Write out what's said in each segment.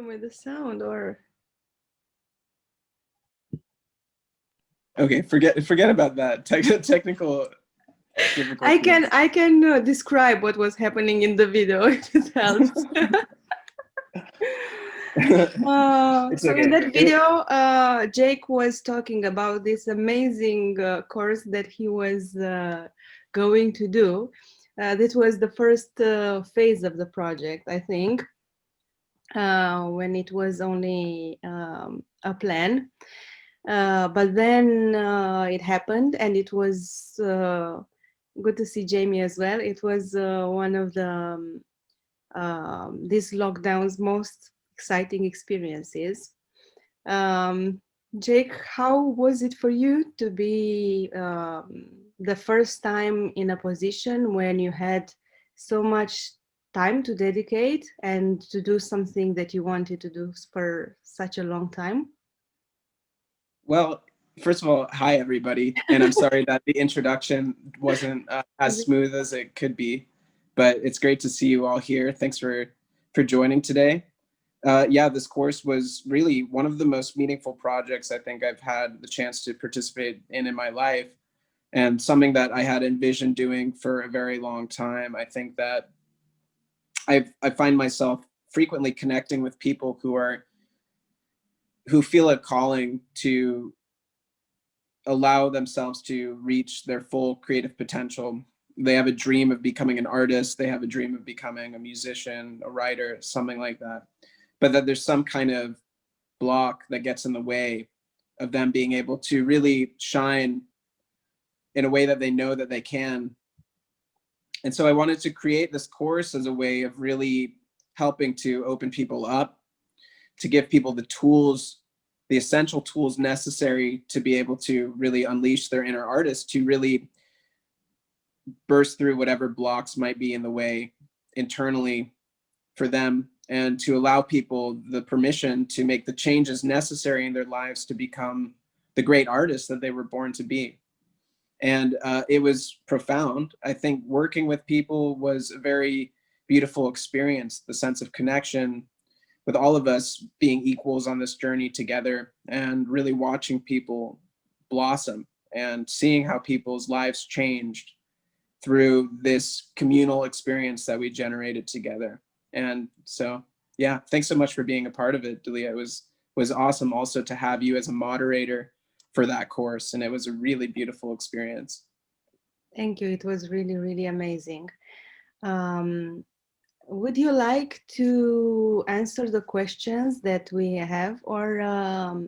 problem with the sound, or Okay, forget about that. Technical I difficulties. can describe what was happening in the video if it helps. It's So in okay. that video, Jake was talking about this amazing course that he was going to do. This was the first phase of the project, I think, when it was only a plan. But then it happened, and it was good to see Jamie as well. It was one of the this lockdown's most exciting experiences. Um, Jake, how was it for you to be the first time in a position when you had so much time to dedicate and to do something that you wanted to do for such a long time? Well, first of all, hi everybody, and I'm sorry that the introduction wasn't as smooth as it could be, but it's great to see you all here. Thanks for joining today. Yeah, this course was really one of the most meaningful projects I think I've had the chance to participate in my life, and something that I had envisioned doing for a very long time. I think that I find myself frequently connecting with people who feel a calling to allow themselves to reach their full creative potential. They have a dream of becoming an artist. They have a dream of becoming a musician, a writer, something like that. But that there's some kind of block that gets in the way of them being able to really shine in a way that they know that they can. And so I wanted to create this course as a way of really helping to open people up, to give people the tools, the essential tools necessary to be able to really unleash their inner artist, to really burst through whatever blocks might be in the way internally for them, and to allow people the permission to make the changes necessary in their lives to become the great artists that they were born to be. And it was profound. I think working with people was a very beautiful experience, the sense of connection with all of us being equals on this journey together, and really watching people blossom and seeing how people's lives changed through this communal experience that we generated together. And so, yeah, thanks so much for being a part of it, Dalia. It was awesome also to have you as a moderator for that course, and it was a really beautiful experience. Thank you. It was really, really amazing. Um, would you like to answer the questions that we have, or uh,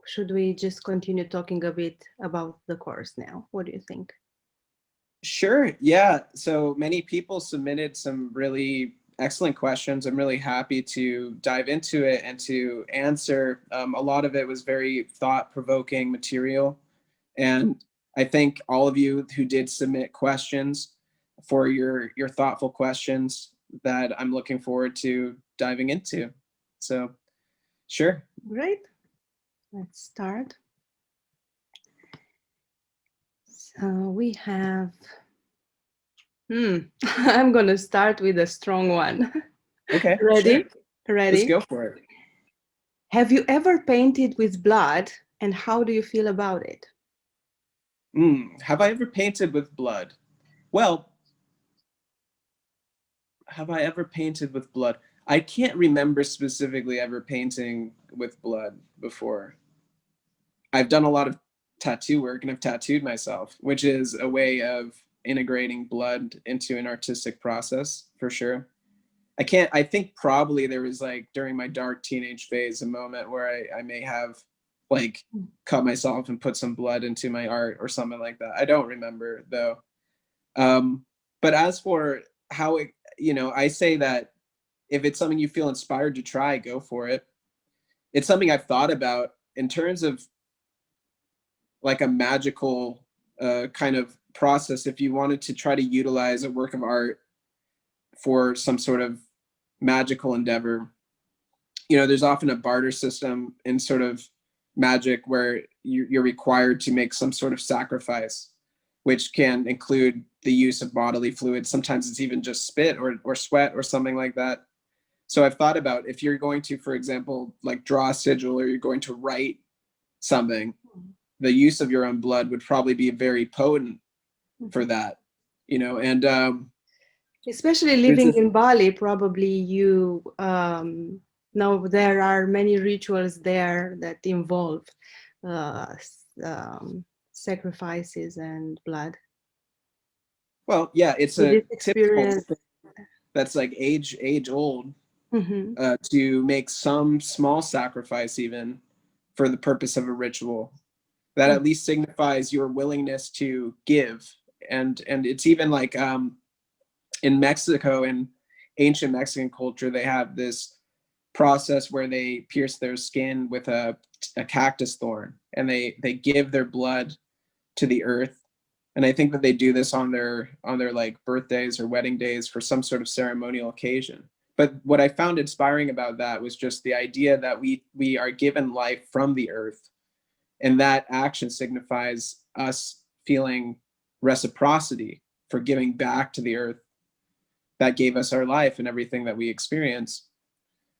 should we just continue talking a bit about the course now? What do you think? Sure. Yeah. So many people submitted some really excellent questions. I'm really happy to dive into it and to answer. A lot of it was very thought-provoking material. And I thank all of you who did submit questions for your thoughtful questions that I'm looking forward to diving into. So, sure. Great. Let's start. So we have, I'm going to start with a strong one. Okay, Ready? sure. Let's Ready? go for it. Have you ever painted with blood, and how do you feel about it? Have I ever painted with blood? Well, have I ever painted with blood? I can't remember specifically ever painting with blood before. I've done a lot of tattoo work and I've tattooed myself, which is a way of integrating blood into an artistic process for sure. I think probably there was like during my dark teenage phase, a moment where I may have like cut myself and put some blood into my art or something like that. I don't remember though. But as for how it, I say that if it's something you feel inspired to try, go for it. It's something I've thought about in terms of like a magical kind of process. If you wanted to try to utilize a work of art for some sort of magical endeavor, there's often a barter system in sort of magic where you're required to make some sort of sacrifice, which can include the use of bodily fluids. Sometimes it's even just spit or sweat or something like that. So I've thought about, if you're going to, for example, like draw a sigil, or you're going to write something, the use of your own blood would probably be very potent for that, and Especially there's living this, in Bali, probably you know there are many rituals there that involve sacrifices and blood. well, yeah, it's With a this typical experience, thing that's like age old, hmm to make some small sacrifice even for the purpose of a ritual that at least signifies your willingness to give. And it's even like, in Mexico, in ancient Mexican culture, they have this process where they pierce their skin with a cactus thorn, and they give their blood to the earth. And I think that they do this on their like birthdays or wedding days for some sort of ceremonial occasion. But what I found inspiring about that was just the idea that we are given life from the earth, and that action signifies us feeling reciprocity for giving back to the earth that gave us our life and everything that we experience.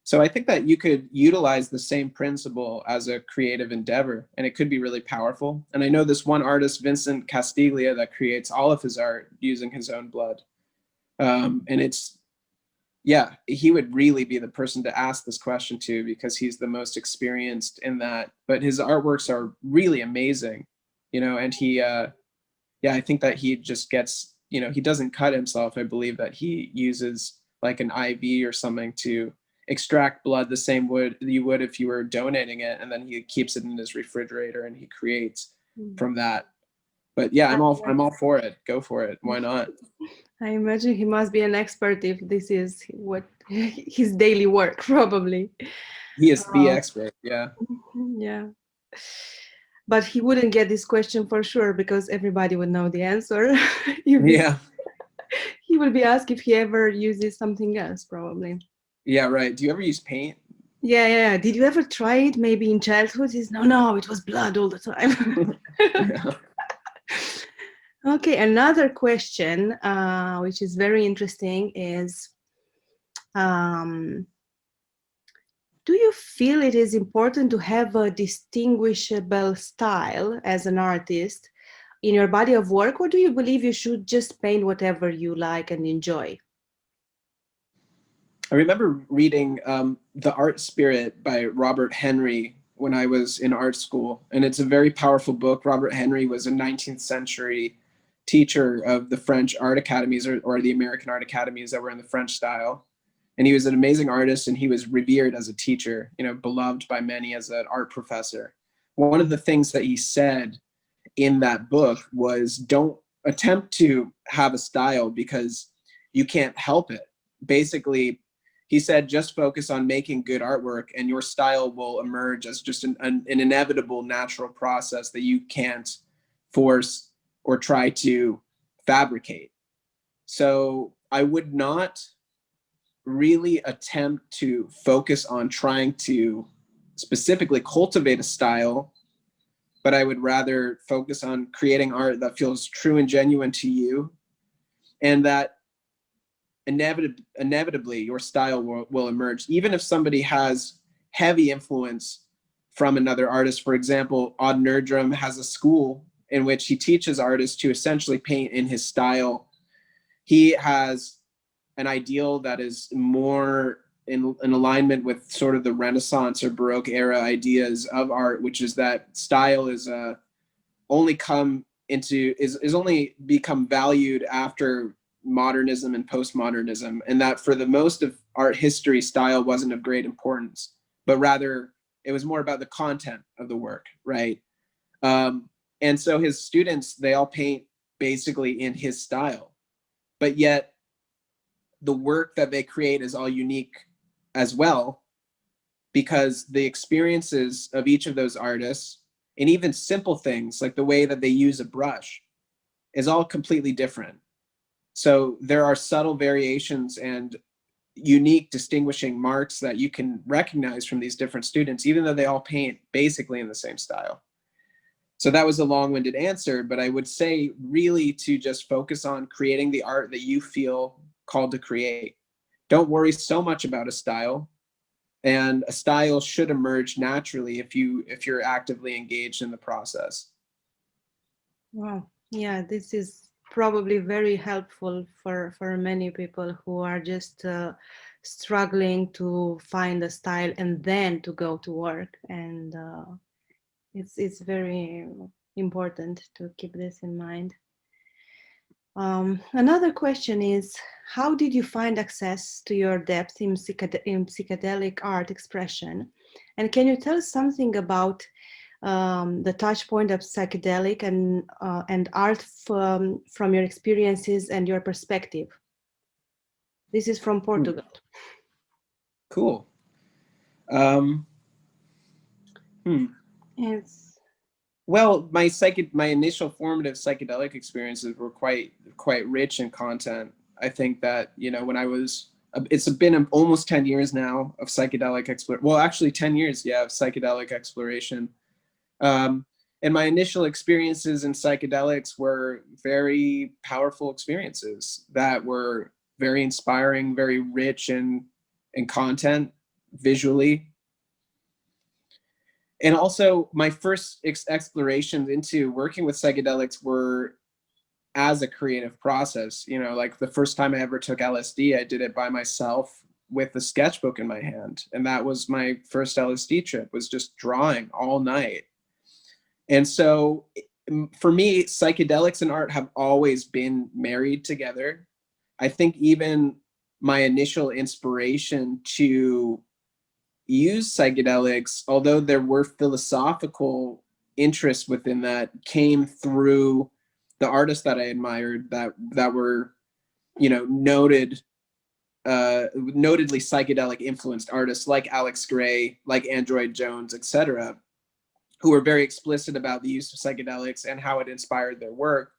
So I think that you could utilize the same principle as a creative endeavor, and it could be really powerful. And I know this one artist, Vincent Castiglia, that creates all of his art using his own blood. And it's, yeah, he would really be the person to ask this question to, because he's the most experienced in that. But his artworks are really amazing, and yeah, I think that he just gets, he doesn't cut himself. I believe that he uses like an IV or something to extract blood the same would you would if you were donating it, and then he keeps it in his refrigerator and he creates from that. But yeah, I'm all for it. Go for it. Why not? I imagine he must be an expert if this is what his daily work, probably. He is the Uh, expert. Yeah. yeah. But he wouldn't get this question for sure because everybody would know the answer. If this, Yeah. he will be asked if he ever uses something else, probably. Yeah, right. Do you ever use paint? Yeah, yeah, yeah. Did you ever try it maybe in childhood? He's, no, no, it was blood all the time. Yeah. Okay, another question, which is very interesting, is um, do you feel it is important to have a distinguishable style as an artist in your body of work, or do you believe you should just paint whatever you like and enjoy? I remember reading The Art Spirit by Robert Henry when I was in art school, and it's a very powerful book. Robert Henry was a 19th century teacher of the French art academies, or the American art academies that were in the French style. And he was an amazing artist, and he was revered as a teacher, beloved by many as an art professor. One of the things that he said in that book was, don't attempt to have a style because you can't help it. Basically, he said, just focus on making good artwork and your style will emerge as just an inevitable natural process that you can't force or try to fabricate. So I would not really attempt to focus on trying to specifically cultivate a style, but I would rather focus on creating art that feels true and genuine to you, and that inevitably your style will emerge, even if somebody has heavy influence from another artist. For example, Odd Nerdrum has a school in which he teaches artists to essentially paint in his style. He has an ideal that is more in alignment with sort of the Renaissance or Baroque era ideas of art, which is that style is only come into is only become valued after modernism and postmodernism, and that for the most of art history, style wasn't of great importance, but rather it was more about the content of the work, right? And so his students, they all paint basically in his style, but yet the work that they create is all unique as well, because the experiences of each of those artists, and even simple things like the way that they use a brush, is all completely different. So there are subtle variations and unique distinguishing marks that you can recognize from these different students, even though they all paint basically in the same style. So that was a long-winded answer, but I would say really to just focus on creating the art that you feel called to create. don't worry so much about a style, and a style should emerge naturally if you're actively engaged in the process. Wow. Yeah, this is probably very helpful for many people who are just struggling to find a style and then to go to work. And it's very important to keep this in mind. Another question is, how did you find access to your depth in psychedelic art expression? And can you tell us something about the touch point of psychedelic and art from your experiences and your perspective? This is from Portugal. Cool. Um, hmm. It's Well, my initial formative psychedelic experiences were quite rich in content. I think that, you know, when I was it's been almost 10 years now of psychedelic exploration. Well, actually 10 years, yeah, of psychedelic exploration. Um, and my initial experiences in psychedelics were very powerful experiences that were very inspiring, very rich in content visually. And also my first explorations into working with psychedelics were as a creative process. You know, like the first time I ever took LSD, I did it by myself with a sketchbook in my hand. And that was my first LSD trip, was just drawing all night. And so for me, psychedelics and art have always been married together. I think even my initial inspiration to use psychedelics, although there were philosophical interests within that, came through the artists that I admired that were, you know, notedly psychedelic influenced artists like Alex Gray, like Android Jones, etc., who were very explicit about the use of psychedelics and how it inspired their work.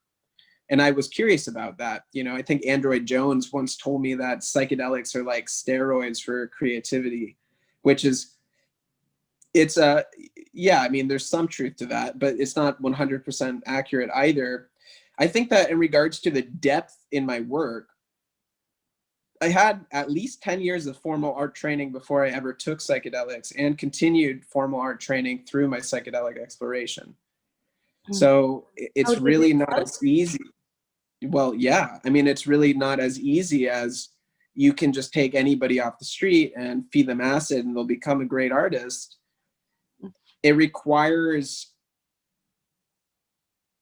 And I was curious about that. You know, I think Android Jones once told me that psychedelics are like steroids for creativity, which is, it's a, yeah, I mean, there's some truth to that, but it's not 100% accurate either. I think that in regards to the depth in my work, I had at least 10 years of formal art training before I ever took psychedelics, and continued formal art training through my psychedelic exploration. So how it's did it really not help? as easy. Well, yeah, I mean, it's really not as easy as you can just take anybody off the street and feed them acid and they'll become a great artist. It requires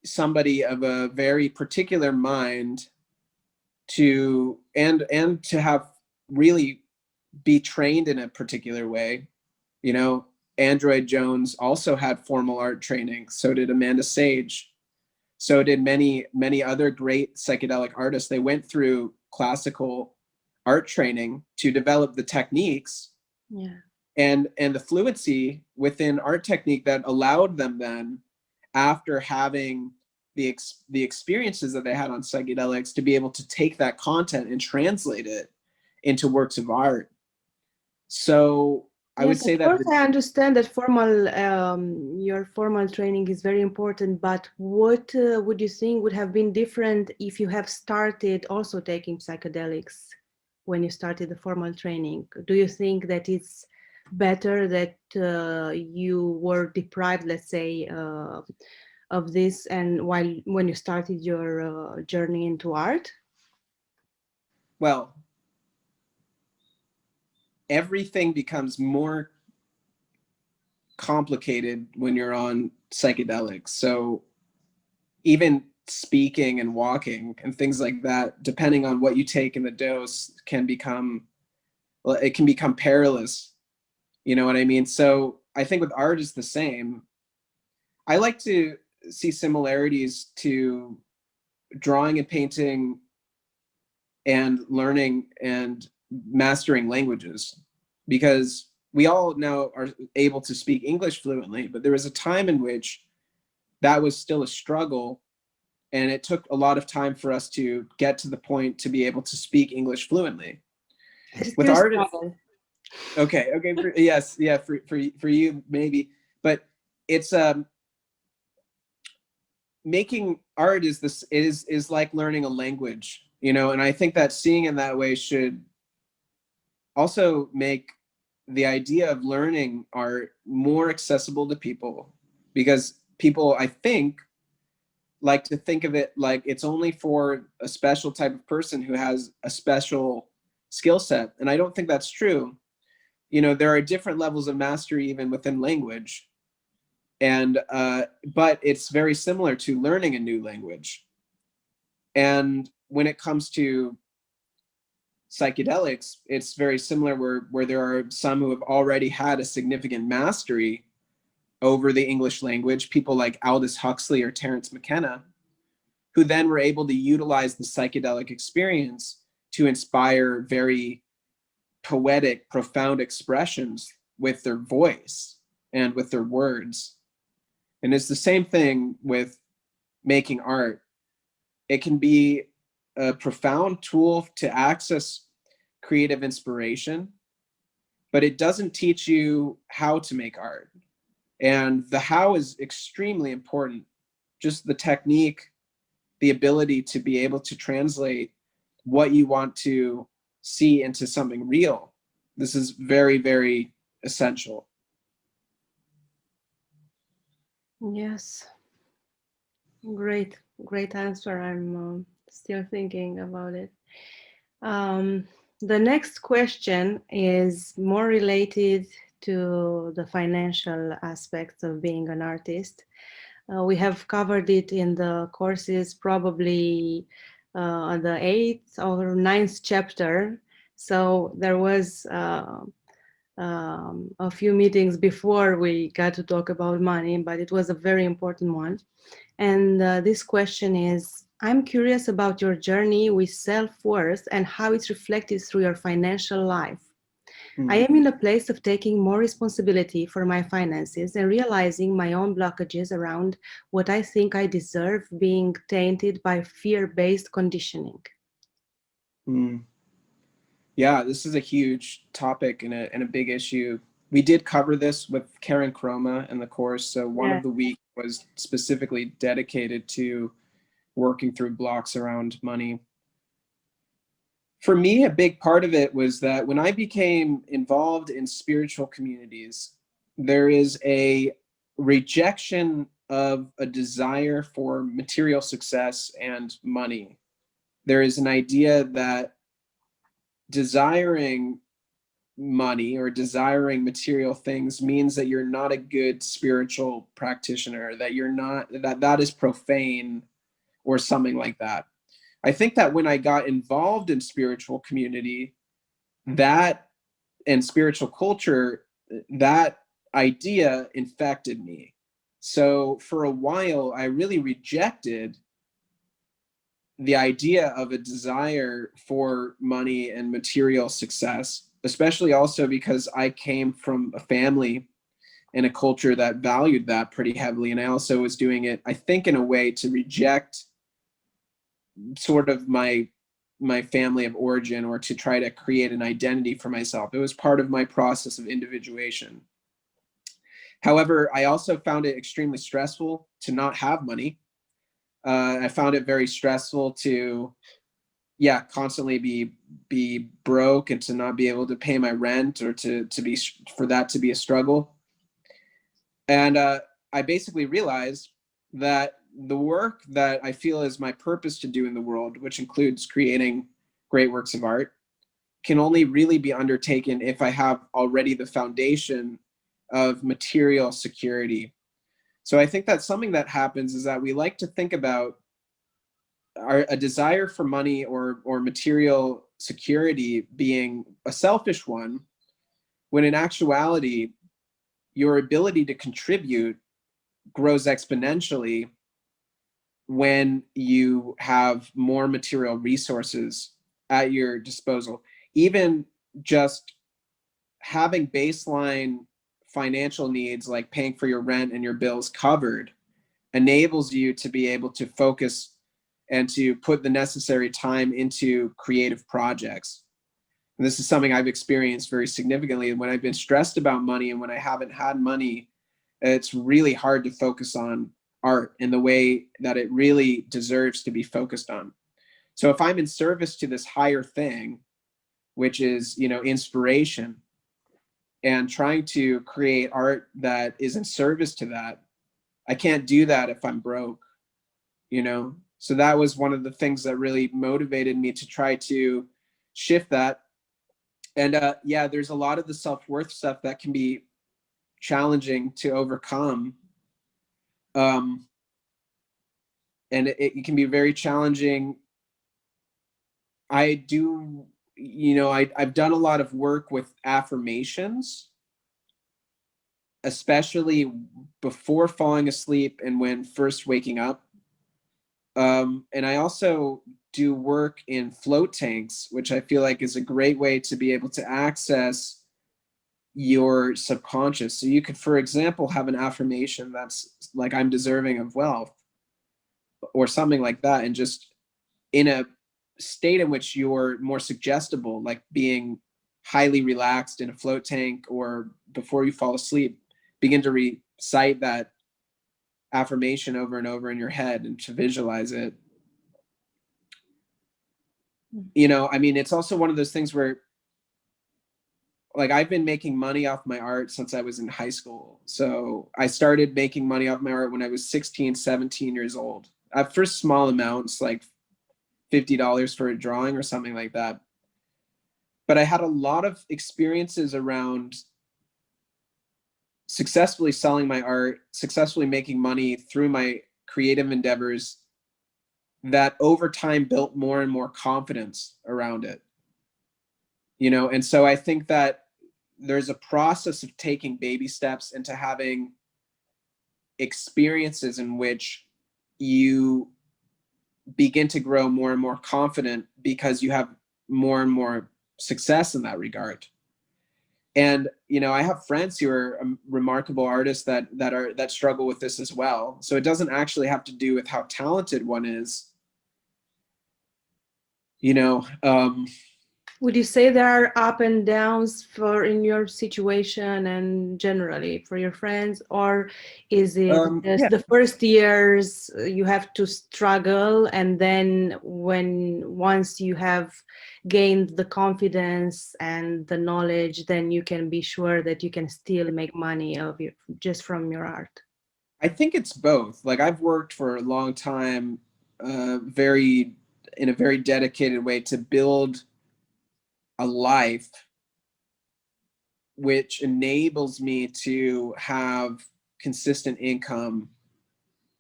somebody of a very particular mind to and to have really be trained in a particular way. You know, Android Jones also had formal art training. So did Amanda Sage. So did many other great psychedelic artists. They went through classical art training to develop the techniques Yeah. and the fluency within art technique that allowed them then, after having the experiences that they had on psychedelics, to be able to take that content and translate it into works of art. So I would Yes, say of that course, I understand that your formal training is very important, but what would you think would have been different if you have started also taking psychedelics when you started the formal training? Do you think that it's better that you were deprived, let's say, of this and when you started your journey into art? well, everything becomes more complicated when you're on psychedelics. So even speaking and walking and things like that, depending on what you take in the dose, can become, well, it can become perilous. You know what I mean? So I think with art is the same. I like to see similarities to drawing and painting and learning and mastering languages, because we all now are able to speak English fluently, but there was a time in which that was still a struggle, and it took a lot of time for us to get to the point to be able to speak English fluently. I With still art, struggle. okay, yes, yeah, for you maybe, but it's making art is like learning a language, you know, and I think that seeing in that way should also make the idea of learning art more accessible to people, because people, I think, like to think of it like it's only for a special type of person who has a special skill set. And I don't think that's true. You know, there are different levels of mastery even within language. And, but it's very similar to learning a new language. And when it comes to psychedelics, it's very similar where there are some who have already had a significant mastery over the English language, people like Aldous Huxley or Terence McKenna, who then were able to utilize the psychedelic experience to inspire very poetic, profound expressions with their voice and with their words. And it's the same thing with making art. It can be a profound tool to access creative inspiration, but it doesn't teach you how to make art. And the how is extremely important. Just the technique, the ability to be able to translate what you want to see into something real. This is very, very essential. Yes, great, great answer. I'm still thinking about it. Um, the next question is more related to the financial aspects of being an artist. We have covered it in the courses, probably the eighth or ninth chapter. So there was a few meetings before we got to talk about money, but it was a very important one. And this question is, I'm curious about your journey with self-worth and how it's reflected through your financial life. I Hmm. am in a place of taking more responsibility for my finances and realizing my own blockages around what I think I deserve, being tainted by fear-based conditioning. Hmm. Yeah, this is a huge topic and a big issue. We did cover this with Karen Chroma in the course. So one Yeah. of the weeks was specifically dedicated to working through blocks around money. For me, a big part of it was that when I became involved in spiritual communities, there is a rejection of a desire for material success and money. There is an idea that desiring money or desiring material things means that you're not a good spiritual practitioner, that you're not, that is profane or something like that. I think that when I got involved in spiritual community, that and spiritual culture, that idea infected me. So for a while, I really rejected the idea of a desire for money and material success, especially also because I came from a family and a culture that valued that pretty heavily. And I also was doing it, I think, in a way to reject sort of my family of origin or to try to create an identity for myself. It was part of my process of individuation. However, I also found it extremely stressful to not have money. I found it very stressful to, yeah, constantly be broke and to not be able to pay my rent or to be, for that to be a struggle. And I basically realized that the work that I feel is my purpose to do in the world, which includes creating great works of art, can only really be undertaken if I have already the foundation of material security. So I think that something that happens is that we like to think about a desire for money or material security being a selfish one, when in actuality, your ability to contribute grows exponentially when you have more material resources at your disposal. Even just having baseline financial needs like paying for your rent and your bills covered enables you to be able to focus and to put the necessary time into creative projects. And this is something I've experienced very significantly when I've been stressed about money, and when I haven't had money, it's really hard to focus on art in the way that it really deserves to be focused on. So if I'm in service to this higher thing, which is, you know, inspiration, and trying to create art that is in service to that. I can't do that if I'm broke, you know? So that was one of the things that really motivated me to try to shift that. And yeah, there's a lot of the self-worth stuff that can be challenging to overcome. Um, and it can be very challenging. I do, you know, I've done a lot of work with affirmations, especially before falling asleep and when first waking up. And I also do work in float tanks, which I feel like is a great way to be able to access your subconscious. So you could, for example, have an affirmation that's like, I'm deserving of wealth, or something like that, and just in a state in which you're more suggestible, like being highly relaxed in a float tank, or before you fall asleep, begin to recite that affirmation over and over in your head and to visualize it. You know, I mean, it's also one of those things where, like, I've been making money off my art since I was in high school. So I started making money off my art when I was 16, 17 years old. At first, small amounts, like $50 for a drawing or something like that. But I had a lot of experiences around successfully selling my art, successfully making money through my creative endeavors, that over time built more and more confidence around it. You know, and so I think that there's a process of taking baby steps into having experiences in which you begin to grow more and more confident because you have more and more success in that regard. And you know, I have friends who are remarkable artists that struggle with this as well. So it doesn't actually have to do with how talented one is, you know. Would you say there are up and downs for in your situation and generally for your friends, or is it just Yeah, the first years you have to struggle, and then when once you have gained the confidence and the knowledge, then you can be sure that you can still make money of you just from your art? I think it's both. Like, I've worked for a long time, very in a very dedicated way to build a life which enables me to have consistent income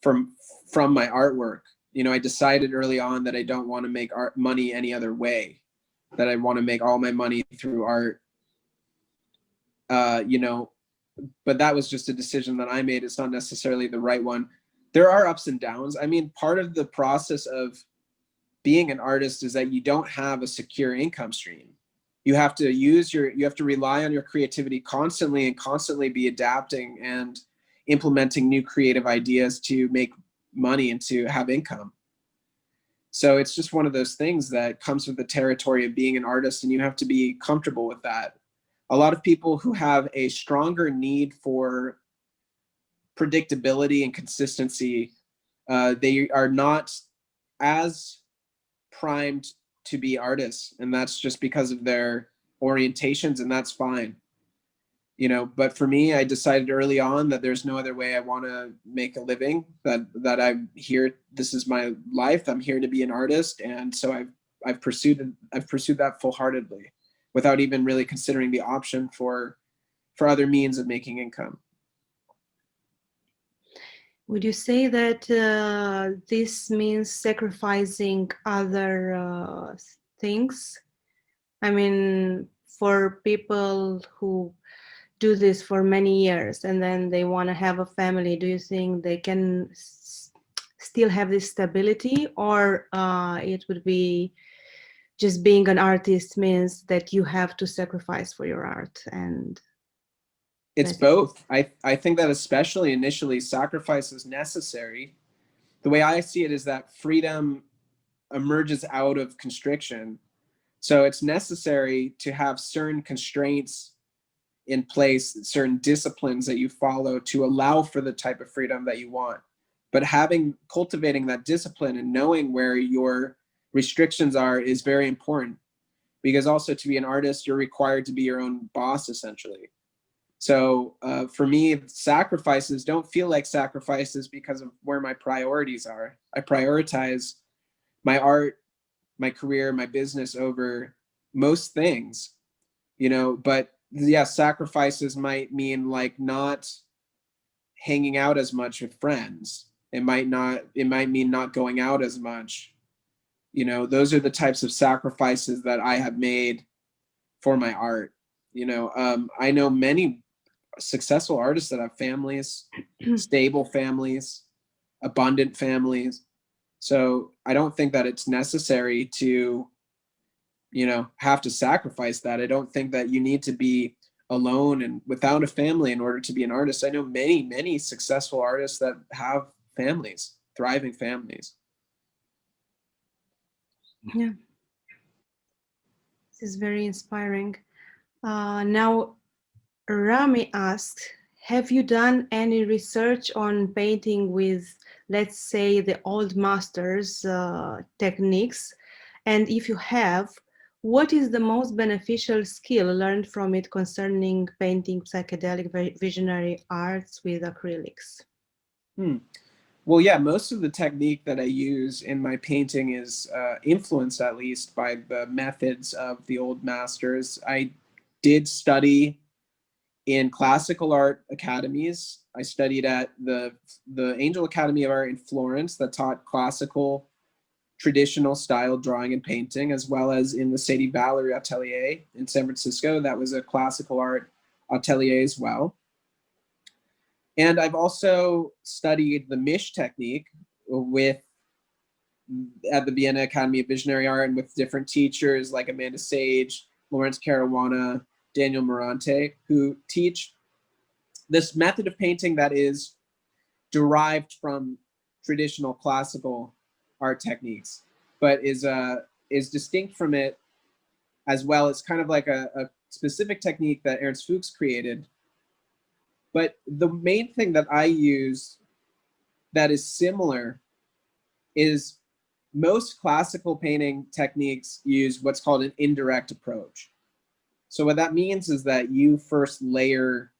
from my artwork. You know, I decided early on that I don't want to make art money any other way, that I want to make all my money through art. You know, but that was just a decision that I made. It's not necessarily the right one. There are ups and downs. I mean, part of the process of being an artist is that you don't have a secure income stream. You have to you have to rely on your creativity constantly, and constantly be adapting and implementing new creative ideas to make money and to have income. So it's just one of those things that comes with the territory of being an artist, and you have to be comfortable with that. A lot of people who have a stronger need for predictability and consistency, they are not as primed to be artists, and that's just because of their orientations, and that's fine. You know, but for me, I decided early on that there's no other way I want to make a living, that I'm here, this is my life, I'm here to be an artist. And so I've pursued that full-heartedly, without even really considering the option for other means of making income. Would you say that this means sacrificing other things? I mean, for people who do this for many years and then they want to have a family, do you think they can still have this stability, or it would be just being an artist means that you have to sacrifice for your art? And It's that both. I think that especially initially, sacrifice is necessary. The way I see it is that freedom emerges out of constriction. So it's necessary to have certain constraints in place, certain disciplines that you follow to allow for the type of freedom that you want. But cultivating that discipline and knowing where your restrictions are is very important, because also to be an artist, you're required to be your own boss, essentially. So for me, sacrifices don't feel like sacrifices because of where my priorities are. I prioritize my art, my career, my business over most things, you know, but yeah, sacrifices might mean like not hanging out as much with friends. It might mean not going out as much. You know, those are the types of sacrifices that I have made for my art. You know, I know many successful artists that have families, stable families, abundant families. So I don't think that it's necessary to, you know, have to sacrifice that. I don't think that you need to be alone and without a family in order to be an artist. I know many, many successful artists that have families, thriving families. Yeah, this is very inspiring. Now, Rami asked, have you done any research on painting with, let's say, the old masters techniques? And if you have, what is the most beneficial skill learned from it concerning painting psychedelic visionary arts with acrylics? Hmm. Well, yeah, most of the technique that I use in my painting is influenced at least by the methods of the old masters. I did study in classical art academies. I studied at the Angel Academy of Art in Florence that taught classical traditional style drawing and painting, as well as in the Sadie Valerie Atelier in San Francisco. That was a classical art atelier as well. And I've also studied the Mish technique with at the Vienna Academy of Visionary Art and with different teachers like Amanda Sage, Lawrence Caruana, Daniel Morante, who teach this method of painting that is derived from traditional classical art techniques, but is distinct from it as well. It's kind of like a specific technique that Ernst Fuchs created. But the main thing that I use that is similar is most classical painting techniques use what's called an indirect approach. So what that means is that you first layer,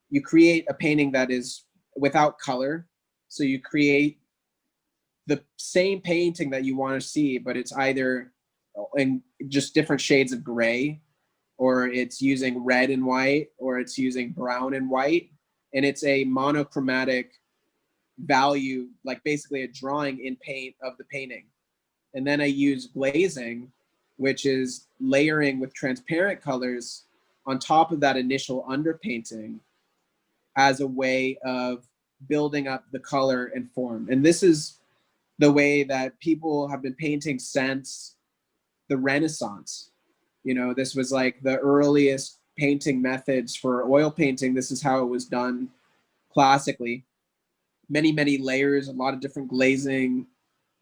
you create a painting that is without color. So you create the same painting that you want to see, but it's either in just different shades of gray, or it's using red and white, or it's using brown and white. And it's a monochromatic value, like basically a drawing in paint of the painting. And then I use glazing, which is layering with transparent colors on top of that initial underpainting as a way of building up the color and form. And this is the way that people have been painting since the Renaissance. You know, this was like the earliest painting methods for oil painting. This is how it was done classically. Many, many layers, a lot of different glazing,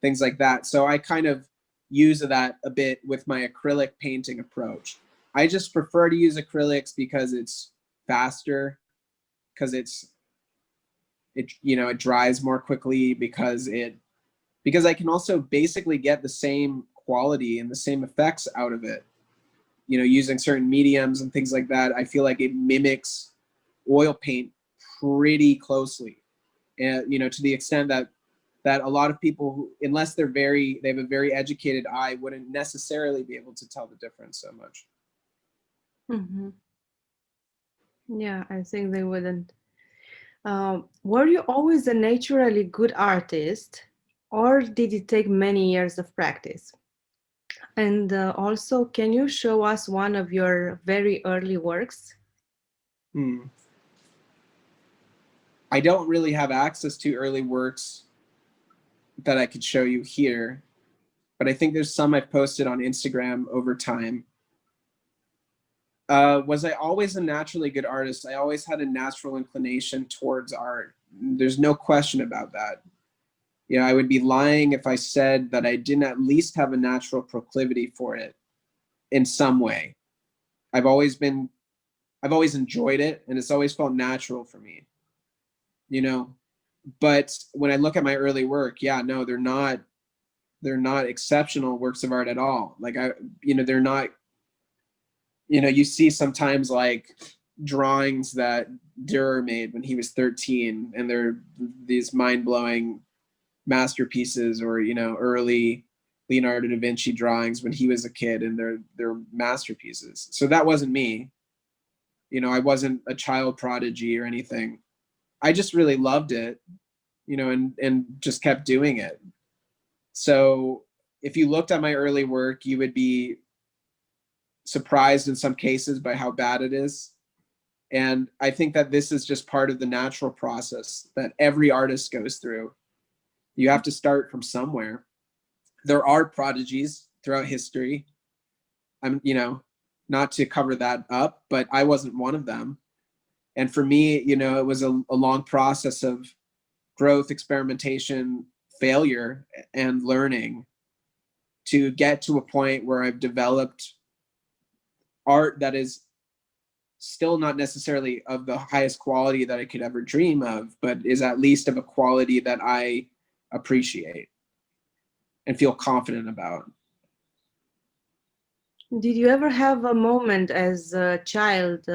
things like that. So I kind of use that a bit with my acrylic painting approach. I just prefer to use acrylics because it's faster, because it you know, it dries more quickly, because I can also basically get the same quality and the same effects out of it. You know, using certain mediums and things like that, I feel like it mimics oil paint pretty closely. And, you know, to the extent that a lot of people who, unless they have a very educated eye, wouldn't necessarily be able to tell the difference so much. Mm-hmm. Yeah, I think they wouldn't. Were you always a naturally good artist, or did it take many years of practice? And also, can you show us one of your very early works? Hmm. I don't really have access to early works that I could show you here, but I think there's some I've posted on Instagram over time. Was I always a naturally good artist? I always had a natural inclination towards art. There's no question about that. You know, I would be lying if I said that I didn't at least have a natural proclivity for it in some way. I've always been, I've always enjoyed it, and it's always felt natural for me, you know. But when I look at my early work, yeah, no, they're not they're not exceptional works of art at all. Like they're not, you see sometimes like drawings that Dürer made when he was 13, and they're these mind-blowing masterpieces, or early Leonardo da Vinci drawings when he was a kid, and they're masterpieces. So that wasn't me. I wasn't a child prodigy or anything. I just really loved it, and just kept doing it. So if you looked at my early work, you would be surprised in some cases by how bad it is. And I think that this is just part of the natural process that every artist goes through. You have to start from somewhere. There are prodigies throughout history. I'm, not to cover that up, but I wasn't one of them. And for me, it was a long process of growth, experimentation, failure, and learning to get to a point where I've developed art that is still not necessarily of the highest quality that I could ever dream of, but is at least of a quality that I appreciate and feel confident about. Did you ever have a moment as a child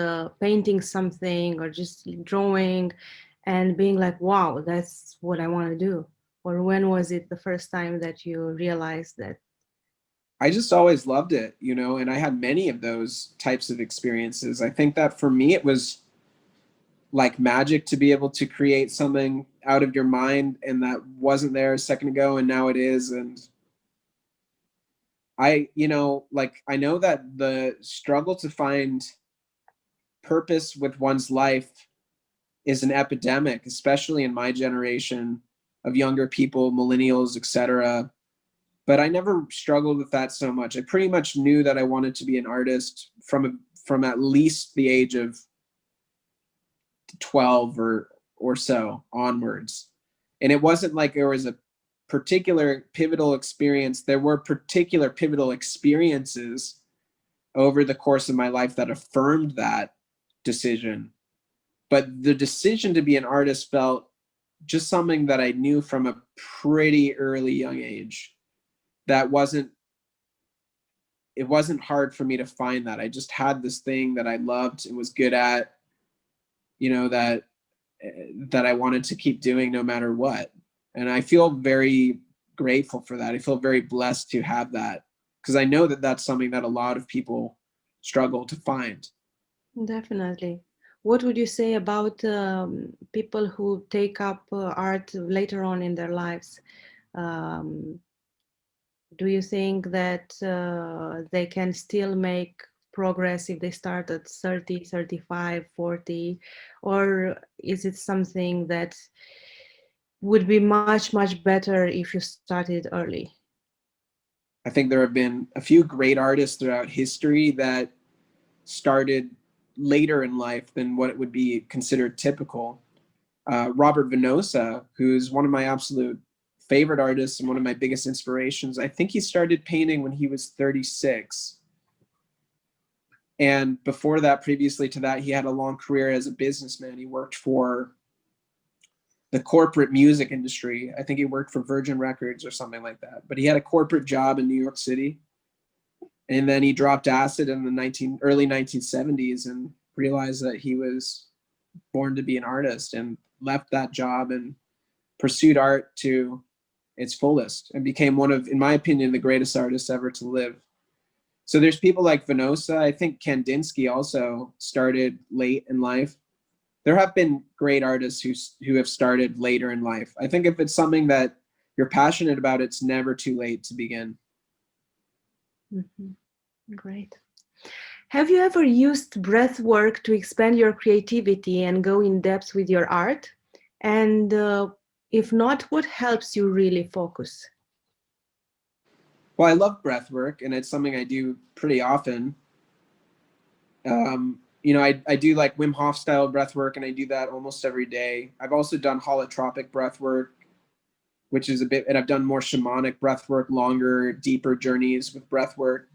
painting something or just drawing and being like, wow, that's what I want to do? Or when was it the first time that you realized that? I just always loved it, and I had many of those types of experiences. I think that for me, it was like magic to be able to create something out of your mind, and that wasn't there a second ago, and now it is. And I know that the struggle to find purpose with one's life is an epidemic, especially in my generation of younger people, millennials, etc. But I never struggled with that so much. I pretty much knew that I wanted to be an artist from at least the age of 12 or so onwards. And it wasn't like there was a particular pivotal experience. There were particular pivotal experiences over the course of my life that affirmed that decision. But the decision to be an artist felt just something that I knew from a pretty early young age. That it wasn't hard for me to find that. I just had this thing that I loved and was good at, that I wanted to keep doing no matter what. And I feel very grateful for that. I feel very blessed to have that, because I know that that's something that a lot of people struggle to find. Definitely. What would you say about people who take up art later on in their lives? Um, do you think that they can still make progress if they start at 30, 35, 40? Or is it something that would be much, much better if you started early? I think there have been a few great artists throughout history that started later in life than what it would be considered typical. Robert Venosa, who's one of my absolute favorite artists and one of my biggest inspirations, I think he started painting when he was 36. And before that, previously to that, he had a long career as a businessman. He worked for the corporate music industry. I think he worked for Virgin Records or something like that. But he had a corporate job in New York City. And then he dropped acid in the early 1970s and realized that he was born to be an artist, and left that job and pursued art to its fullest, and became one of, in my opinion, the greatest artists ever to live. So there's people like Venosa. I think Kandinsky also started late in life. There have been great artists who have started later in life. I think if it's something that you're passionate about, it's never too late to begin. Mhm. Great. Have you ever used breath work to expand your creativity and go in depth with your art? And if not, what helps you really focus? Well, I love breath work, and it's something I do pretty often. I do like Wim Hof style breath work, and I do that almost every day. I've also done holotropic breath work, which is and I've done more shamanic breath work, longer, deeper journeys with breath work.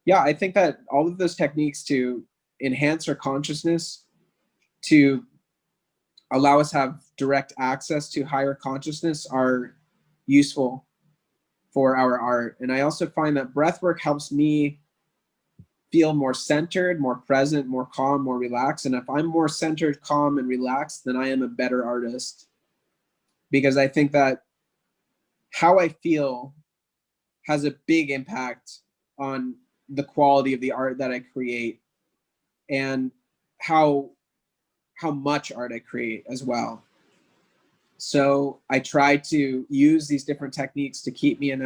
Yeah, I think that all of those techniques to enhance our consciousness, to allow us have direct access to higher consciousness, are useful. for our art. And I also find that breath work helps me feel more centered, more present, more calm, more relaxed. And if I'm more centered, calm, and relaxed, then I am a better artist. Because I think that how I feel has a big impact on the quality of the art that I create, and how much art I create as well. So I try to use these different techniques to keep me in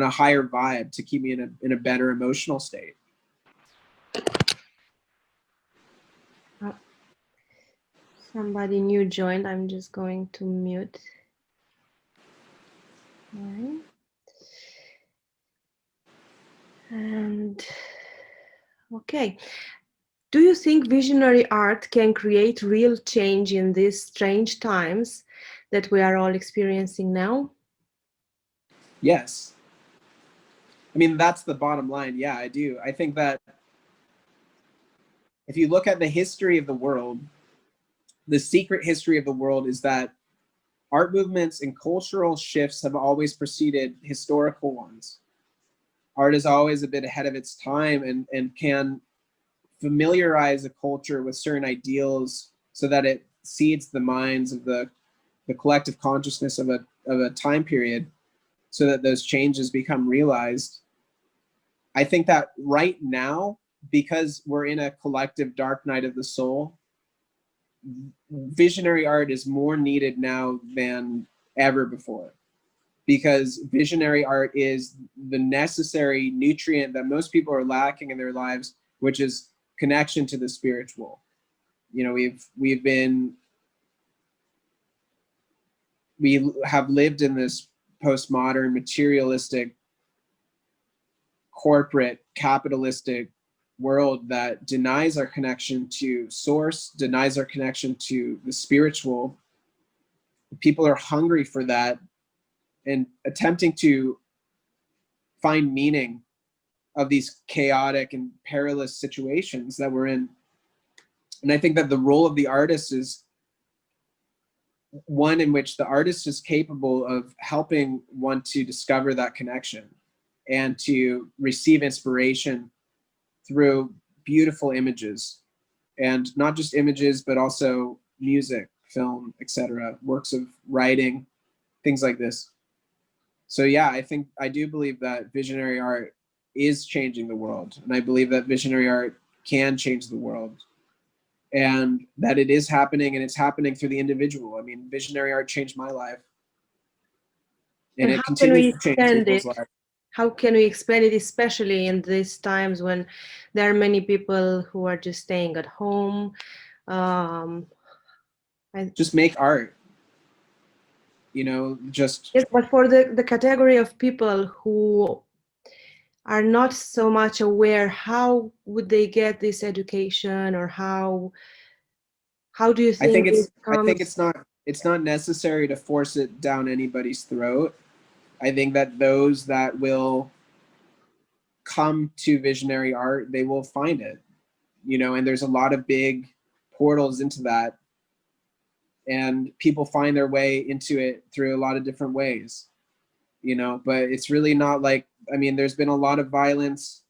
a higher vibe, to keep me in a better emotional state. Somebody new joined. I'm just going to mute. All right. And okay. Do you think visionary art can create real change in these strange times that we are all experiencing now? Yes. I mean, that's the bottom line. Yeah, I do. I think that if you look at the history of the world, the secret history of the world is that art movements and cultural shifts have always preceded historical ones. Art is always a bit ahead of its time, and can familiarize a culture with certain ideals so that it seeds the minds of the collective consciousness of a time period, so that those changes become realized. I think that right now, because we're in a collective dark night of the soul, visionary art is more needed now than ever before, because visionary art is the necessary nutrient that most people are lacking in their lives, which is connection to the spiritual. You know, we have lived in this postmodern materialistic corporate capitalistic world that denies our connection to source, denies our connection to the spiritual. People are hungry for that and attempting to find meaning of these chaotic and perilous situations that we're in. And I think that the role of the artist is one in which the artist is capable of helping one to discover that connection and to receive inspiration through beautiful images, and not just images, but also music, film, etc., works of writing, things like this. So yeah, I do believe that visionary art is changing the world, and I believe that visionary art can change the world, and that it is happening, and it's happening through the individual. I mean, visionary art changed my life, and And it how can we continues to change extend people's it? lives. How can we expand it, especially in these times when there are many people who are just staying at home? Um, I, Just make art, you know, just yes, but for the category of people who are not so much aware, how would they get this education, or how do you I think think it it's comes? not necessary to force it down anybody's throat. I think that those that will come to visionary art, they will find it, you know, and there's a lot of big portals into that, and people find their way into it through a lot of different ways, you know, but it's really not like, I mean, there's been a lot of violence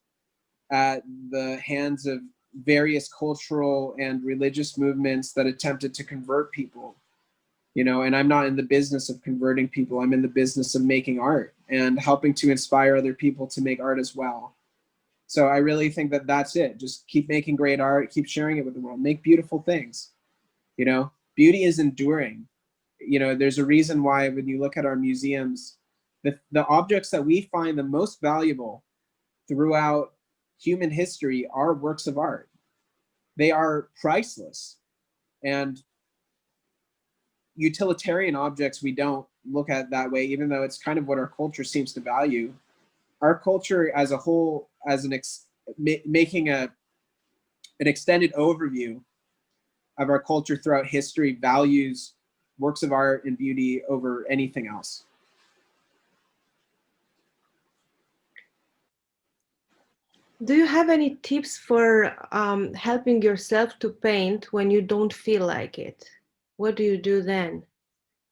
at the hands of various cultural and religious movements that attempted to convert people, you know, and I'm not in the business of converting people. I'm in the business of making art and helping to inspire other people to make art as well. So I really think that that's it. Just keep making great art, keep sharing it with the world, make beautiful things. You know, beauty is enduring. You know, there's a reason why when you look at our museums, the objects that we find the most valuable throughout human history are works of art. They are priceless. And utilitarian objects we don't look at that way, even though it's kind of what our culture seems to value. Our culture as a whole, as making an extended overview of our culture throughout history, values works of art and beauty over anything else. Do you have any tips for helping yourself to paint when you don't feel like it? What do you do then?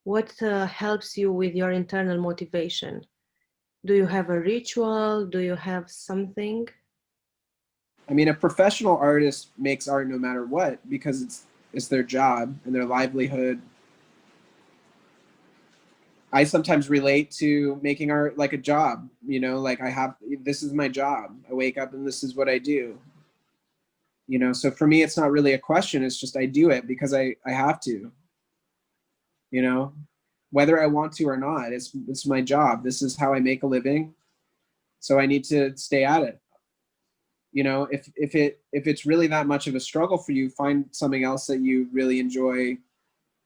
What helps you with your internal motivation? Do you have a ritual? Do you have something? I mean, a professional artist makes art no matter what because it's their job and their livelihood. I sometimes relate to making art like a job, you know, like this is my job. I wake up and this is what I do. You know, so for me it's not really a question, it's just I do it because I have to, you know, whether I want to or not. It's my job. This is how I make a living. So I need to stay at it. You know, if it's really that much of a struggle for you, find something else that you really enjoy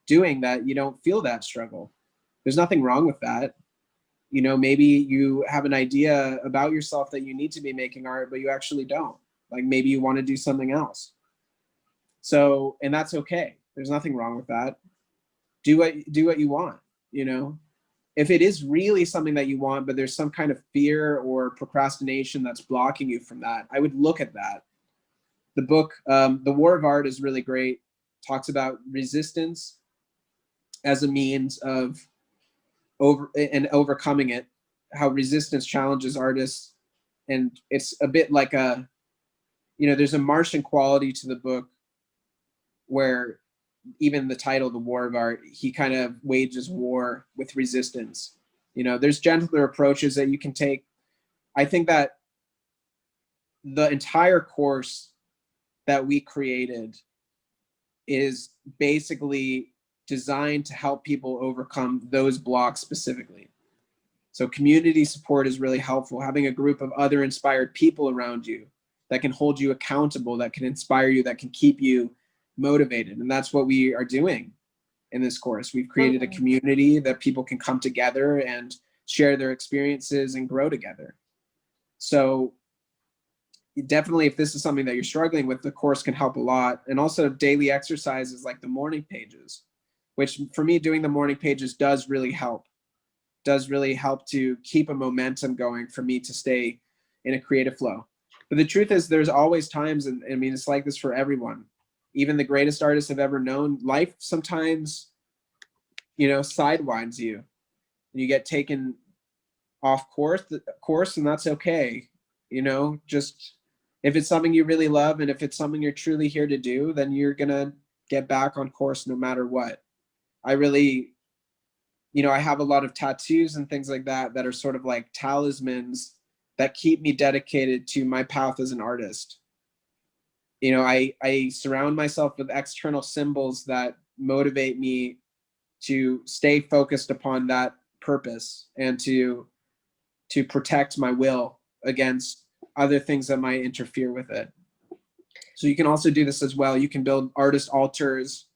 doing that you don't feel that struggle. There's nothing wrong with that. You know, maybe you have an idea about yourself that you need to be making art, but you actually don't. Like maybe you want to do something else. So, and that's okay. There's nothing wrong with that. Do what you want, you know. If it is really something that you want, but there's some kind of fear or procrastination that's blocking you from that, I would look at that. The book, The War of Art, is really great. Talks about resistance as a means of overcoming it, how resistance challenges artists. And it's a bit like there's a Martian quality to the book where even the title, The War of Art, he kind of wages war with resistance. You know, there's gentler approaches that you can take. I think that the entire course that we created is basically designed to help people overcome those blocks specifically. So community support is really helpful. Having a group of other inspired people around you that can hold you accountable, that can inspire you, that can keep you motivated. And that's what we are doing in this course. We've created a community that people can come together and share their experiences and grow together. So definitely, if this is something that you're struggling with, the course can help a lot. And also daily exercises like the morning pages, which for me, doing the morning pages does really help to keep a momentum going for me to stay in a creative flow. But the truth is there's always times, and I mean, it's like this for everyone. Even the greatest artists I've ever known, life sometimes, sidewinds you. You get taken off course, and that's okay. Just if it's something you really love and if it's something you're truly here to do, then you're gonna get back on course no matter what. I really, I have a lot of tattoos and things like that are sort of like talismans that keep me dedicated to my path as an artist. I surround myself with external symbols that motivate me to stay focused upon that purpose and to protect my will against other things that might interfere with it. So you can also do this as well. You can build artist altars.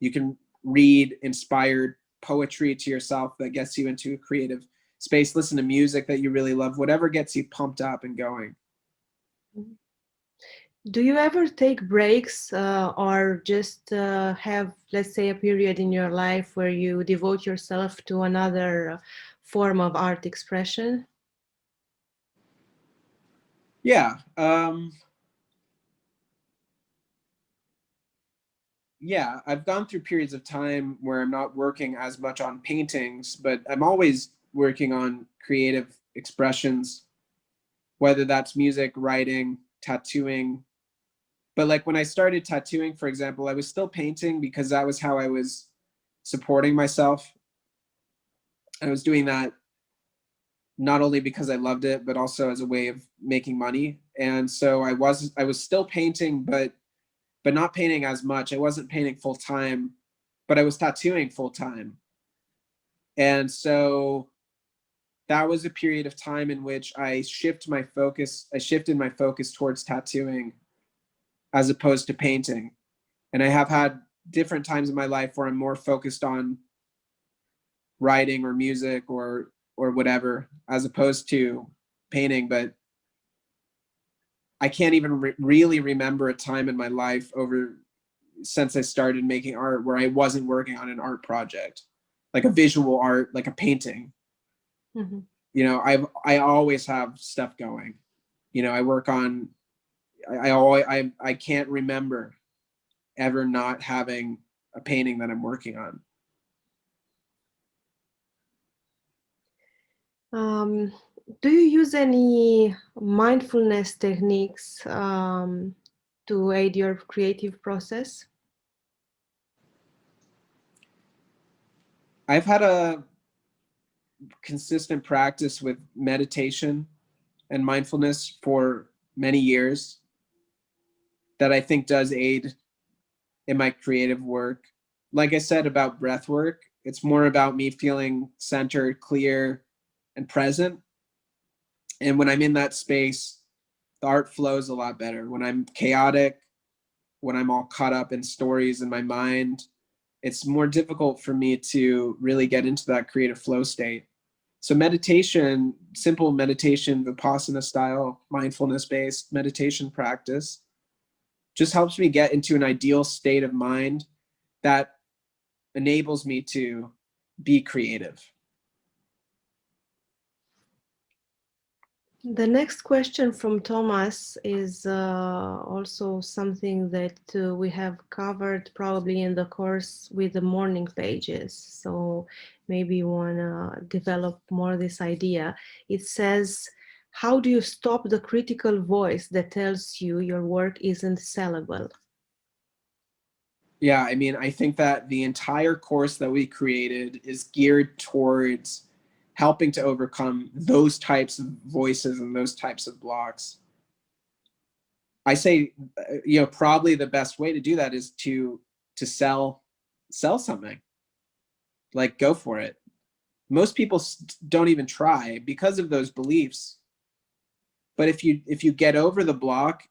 You can read inspired poetry to yourself that gets you into a creative space. Listen to music that you really love, whatever gets you pumped up and going. Do you ever take breaks or just have, let's say, a period in your life where you devote yourself to another form of art expression? Yeah. Yeah, I've gone through periods of time where I'm not working as much on paintings, but I'm always working on creative expressions, whether that's music, writing, tattooing. But like when I started tattooing, for example, I was still painting because that was how I was supporting myself. I was doing that not only because I loved it, but also as a way of making money. And so I was still painting, but not painting as much. I wasn't painting full time, but I was tattooing full time. And so that was a period of time in which I shifted my focus towards tattooing as opposed to painting. And I have had different times in my life where I'm more focused on writing or music or whatever as opposed to painting. But I can't even really remember a time in my life since I started making art where I wasn't working on an art project, like a visual art, like a painting. Mm-hmm. I always have stuff going. I work on. I can't remember ever not having a painting that I'm working on. Um, Do you use any mindfulness techniques to aid your creative process? I've had a consistent practice with meditation and mindfulness for many years that I think does aid in my creative work. Like I said about breath work, it's more about me feeling centered, clear, and present. And when I'm in that space, the art flows a lot better. When I'm chaotic, when I'm all caught up in stories in my mind, it's more difficult for me to really get into that creative flow state. So meditation, simple meditation, Vipassana style, mindfulness based meditation practice just helps me get into an ideal state of mind that enables me to be creative. The next question from Thomas is also something that we have covered probably in the course with the morning pages. So maybe you want to develop more this idea. It says, how do you stop the critical voice that tells you your work isn't sellable? Yeah, I mean, I think that the entire course that we created is geared towards helping to overcome those types of voices and those types of blocks. I say, probably the best way to do that is to sell something. Like, go for it. Most people don't even try because of those beliefs. But if you get over the block,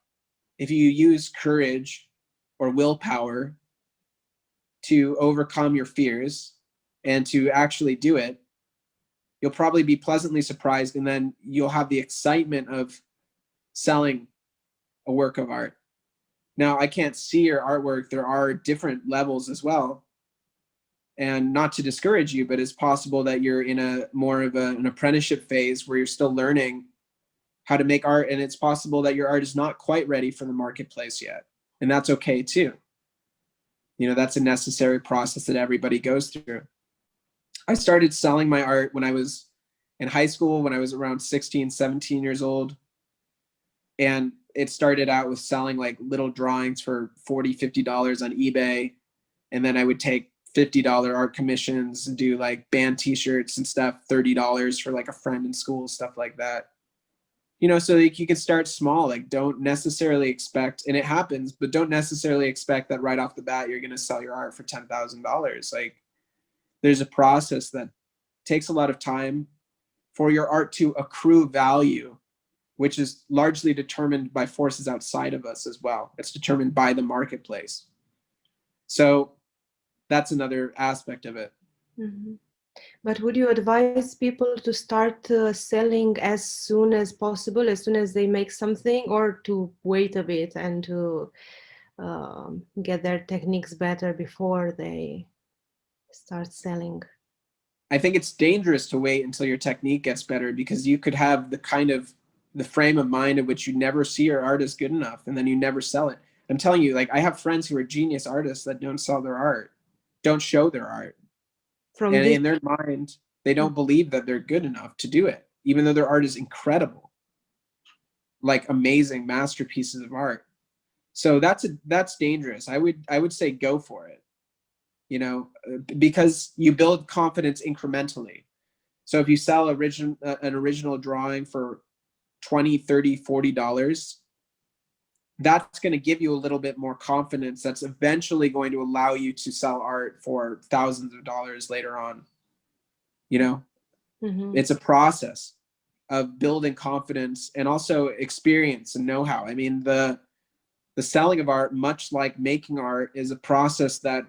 if you use courage or willpower to overcome your fears and to actually do it, you'll probably be pleasantly surprised, and then you'll have the excitement of selling a work of art. Now, I can't see your artwork. There are different levels as well. And not to discourage you, but it's possible that you're in a more of an apprenticeship phase where you're still learning how to make art. And it's possible that your art is not quite ready for the marketplace yet. And that's okay too. That's a necessary process that everybody goes through. I started selling my art when I was in high school, when I was around 16, 17 years old. And it started out with selling like little drawings for $40, $50 on eBay. And then I would take $50 art commissions and do like band t-shirts and stuff, $30 for like a friend in school, stuff like that. So like you can start small, like don't necessarily expect, and it happens, but don't necessarily expect that right off the bat you're going to sell your art for $10,000. Like there's a process that takes a lot of time for your art to accrue value, which is largely determined by forces outside of us as well. It's determined by the marketplace. So that's another aspect of it. Mhm. But would you advise people to start selling as soon as possible, as soon as they make something, or to wait a bit and to get their techniques better before they start selling? I think it's dangerous to wait until your technique gets better, because you could have the frame of mind in which you never see your art as good enough and then you never sell it. I'm telling you, like I have friends who are genius artists that don't sell their art, don't show their art. From And this, in their mind, they don't believe that they're good enough to do it, even though their art is incredible, like amazing masterpieces of art. So that's dangerous. I would say go for it, because you build confidence incrementally. So if you sell an original drawing for 20, 30, $40, that's going to give you a little bit more confidence. That's eventually going to allow you to sell art for thousands of dollars later on. You know, mm-hmm. it's a process of building confidence and also experience and know-how. I mean, the selling of art, much like making art, is a process that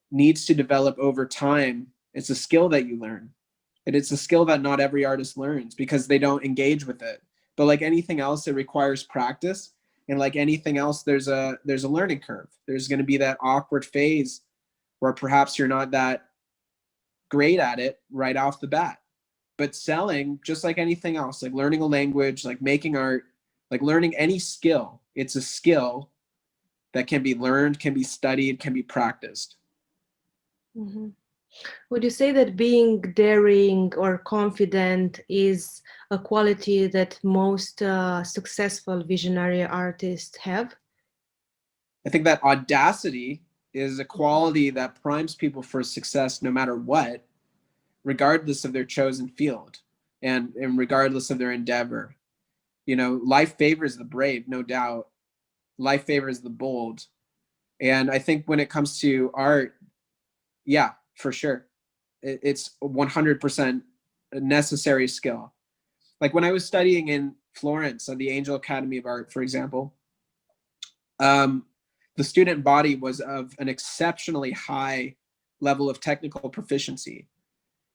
needs to develop over time. It's a skill that you learn. And it's a skill that not every artist learns because they don't engage with it. But like anything else, it requires practice. And like anything else, there's a learning curve. There's going to be that awkward phase where perhaps you're not that great at it right off the bat. But selling, just like anything else, like learning a language, like making art, like learning any skill, it's a skill that can be learned, can be studied, can be practiced. Mm-hmm. Would you say that being daring or confident is a quality that most successful visionary artists have? I think that audacity is a quality that primes people for success no matter what, regardless of their chosen field and regardless of their endeavor. You know, life favors the brave, no doubt. Life favors the bold. And I think when it comes to art, yeah, for sure. It's 100% a necessary skill. Like when I was studying in Florence at the Angel Academy of Art, for example, um, the student body was of an exceptionally high level of technical proficiency.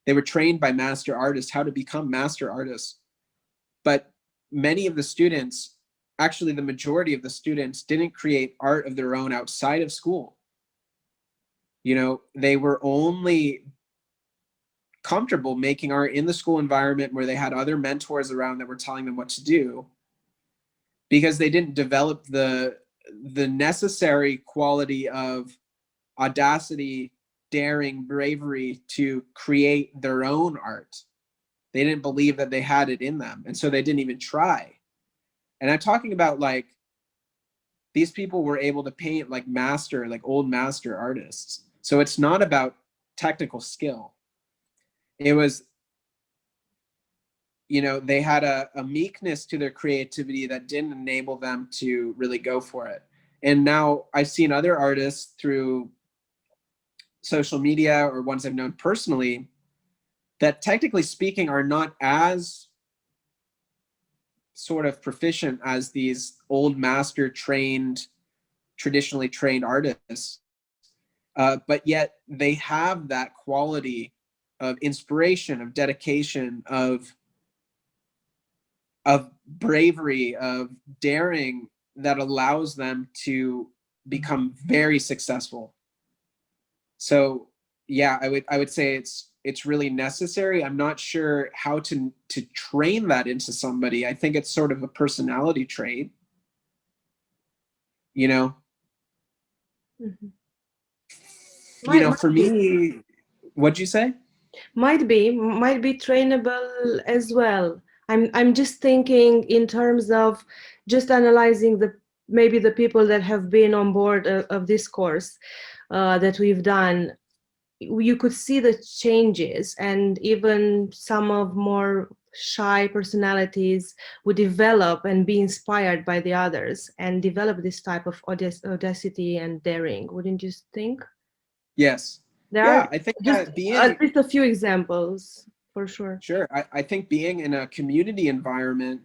They were trained by master artists how to become master artists. But many of the students, actually the majority of the students, didn't create art of their own outside of school. You know, they were only comfortable making art in the school environment where they had other mentors around that were telling them what to do, because they didn't develop the necessary quality of audacity, daring, bravery to create their own art. They didn't believe that they had it in them, and so they didn't even try. And I'm talking about like these people were able to paint like master, like old master artists. So it's not about technical skill. It was, you know, they had a meekness to their creativity that didn't enable them to really go for it. And now I've seen other artists through social media or ones I've known personally that technically speaking are not as sort of proficient as these old master trained, traditionally trained artists. But yet they have that quality of inspiration, of dedication, of bravery, of daring that allows them to become very successful. So yeah, I would say it's really necessary. I'm not sure how to train that into somebody. I think it's sort of a personality trait, you know. Mhm. You Might, know, might for be, me, what'd you say? might be trainable as well. I'm just thinking in terms of just analyzing the maybe the people that have been on board of this course that we've done. You could see the changes, and even some of more shy personalities would develop and be inspired by the others and develop this type of audacity and daring, wouldn't you think? Yes. There are Yeah, I think just that at being, least a few examples for sure. sure, I think being in a community environment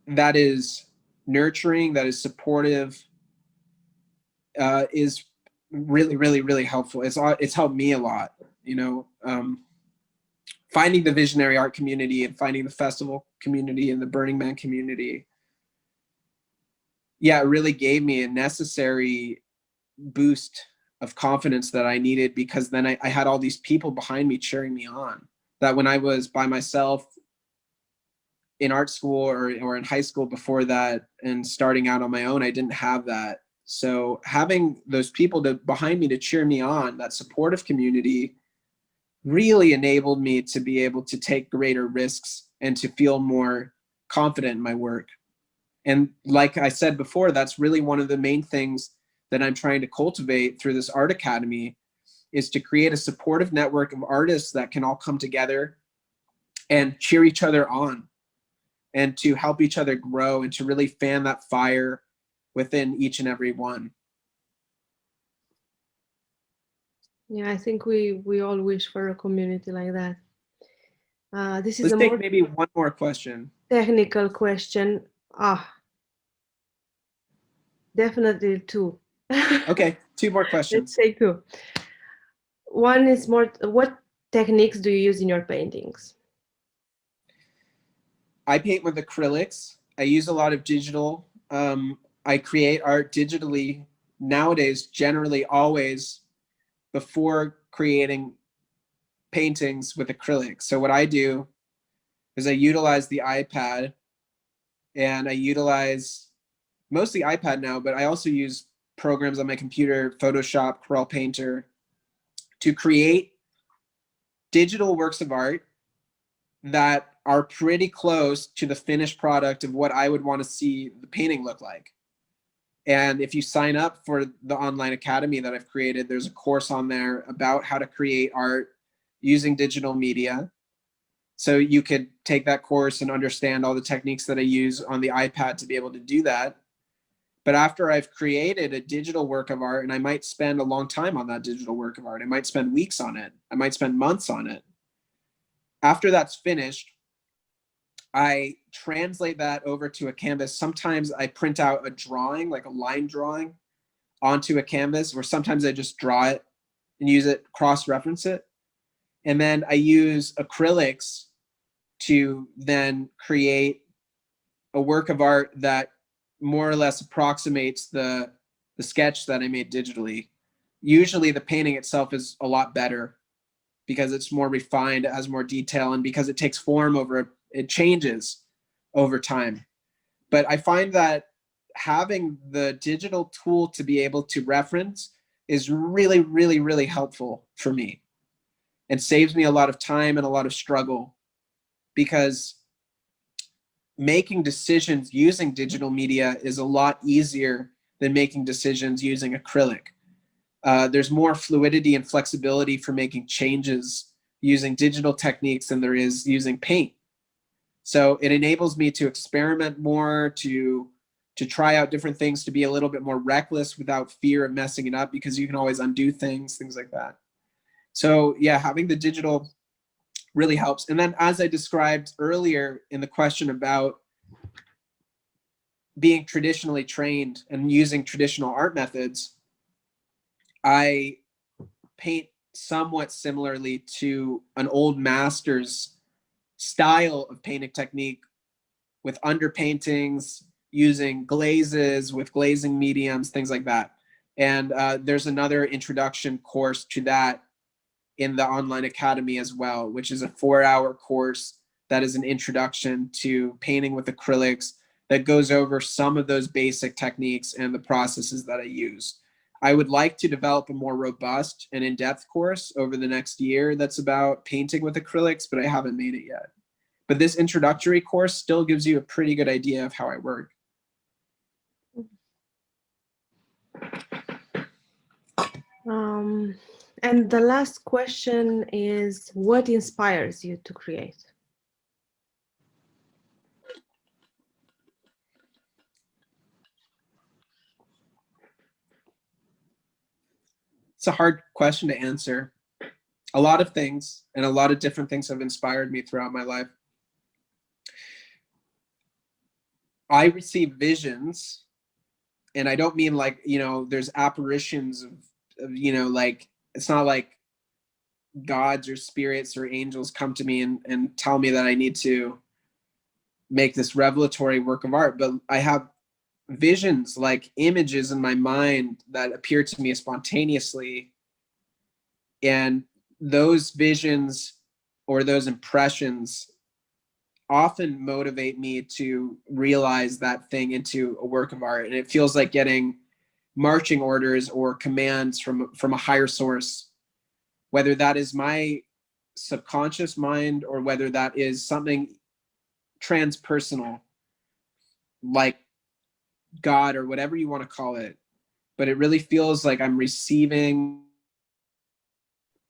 that is nurturing, that is supportive, is really, really, really helpful. It's helped me a lot. You know, finding the visionary art community and finding the festival community and the Burning Man community. Yeah, it really gave me a necessary boost of confidence that I needed, because then I had all these people behind me cheering me on. That when I was by myself in art school or in high school before that and starting out on my own, I didn't have that. So having those people behind me to cheer me on, that supportive community, really enabled me to be able to take greater risks and to feel more confident in my work. And like I said before, that's really one of the main things that I'm trying to cultivate through this art academy, is to create a supportive network of artists that can all come together and cheer each other on and to help each other grow and to really fan that fire within each and every one. Yeah, I think we all wish for a community like that. This is Let's a take more maybe one more question. technical question. Definitely two. Okay, two more Let's questions. take two. One is more, what techniques do you use in your paintings? I paint with acrylics. I use a lot of digital. I create art digitally nowadays, generally always before creating paintings with acrylics. So what I do is I utilize the iPad, and I utilize mostly iPad now, but I also use programs on my computer, Photoshop, Corel Painter, to create digital works of art that are pretty close to the finished product of what I would want to see the painting look like. And if you sign up for the online academy that I've created, there's a course on there about how to create art using digital media. So you could take that course and understand all the techniques that I use on the iPad to be able to do that. But after I've created a digital work of art, and I might spend a long time on that digital work of art, I might spend weeks on it, I might spend months on it. After that's finished, I translate that over to a canvas. Sometimes I print out a drawing, like a line drawing, onto a canvas, or sometimes I just draw it and use it, cross-reference it. And then I use acrylics to then create a work of art that more or less approximates the sketch that I made digitally. Usually the painting itself is a lot better because it's more refined, it has more detail, and because it takes form it changes over time. But I find that having the digital tool to be able to reference is really, really, really helpful for me, and saves me a lot of time and a lot of struggle, because making decisions using digital media is a lot easier than making decisions using acrylic. There's more fluidity and flexibility for making changes using digital techniques than there is using paint. So it enables me to experiment more, to try out different things, to be a little bit more reckless without fear of messing it up, because you can always undo things like that. So yeah, having the digital really helps. And then, as I described earlier in the question about being traditionally trained and using traditional art methods, I paint somewhat similarly to an old master's style of painting technique, with underpaintings, using glazes, with glazing mediums, things like that. And there's another introduction course to that in the online academy as well, which is a 4-hour course that is an introduction to painting with acrylics, that goes over some of those basic techniques and the processes that I use. I would like to develop a more robust and in-depth course over the next year that's about painting with acrylics, but I haven't made it yet. But this introductory course still gives you a pretty good idea of how I work. And the last question is, what inspires you to create? It's a hard question to answer. A lot of things, and a lot of different things have inspired me throughout my life. I receive visions, and I don't mean like, there's apparitions of like, it's not like gods or spirits or angels come to me and tell me that I need to make this revelatory work of art, but I have visions, like images in my mind that appear to me spontaneously. And those visions or those impressions often motivate me to realize that thing into a work of art. And it feels like getting marching orders or commands from a higher source, whether that is my subconscious mind or whether that is something transpersonal, like God or whatever you want to call it. But it really feels like I'm receiving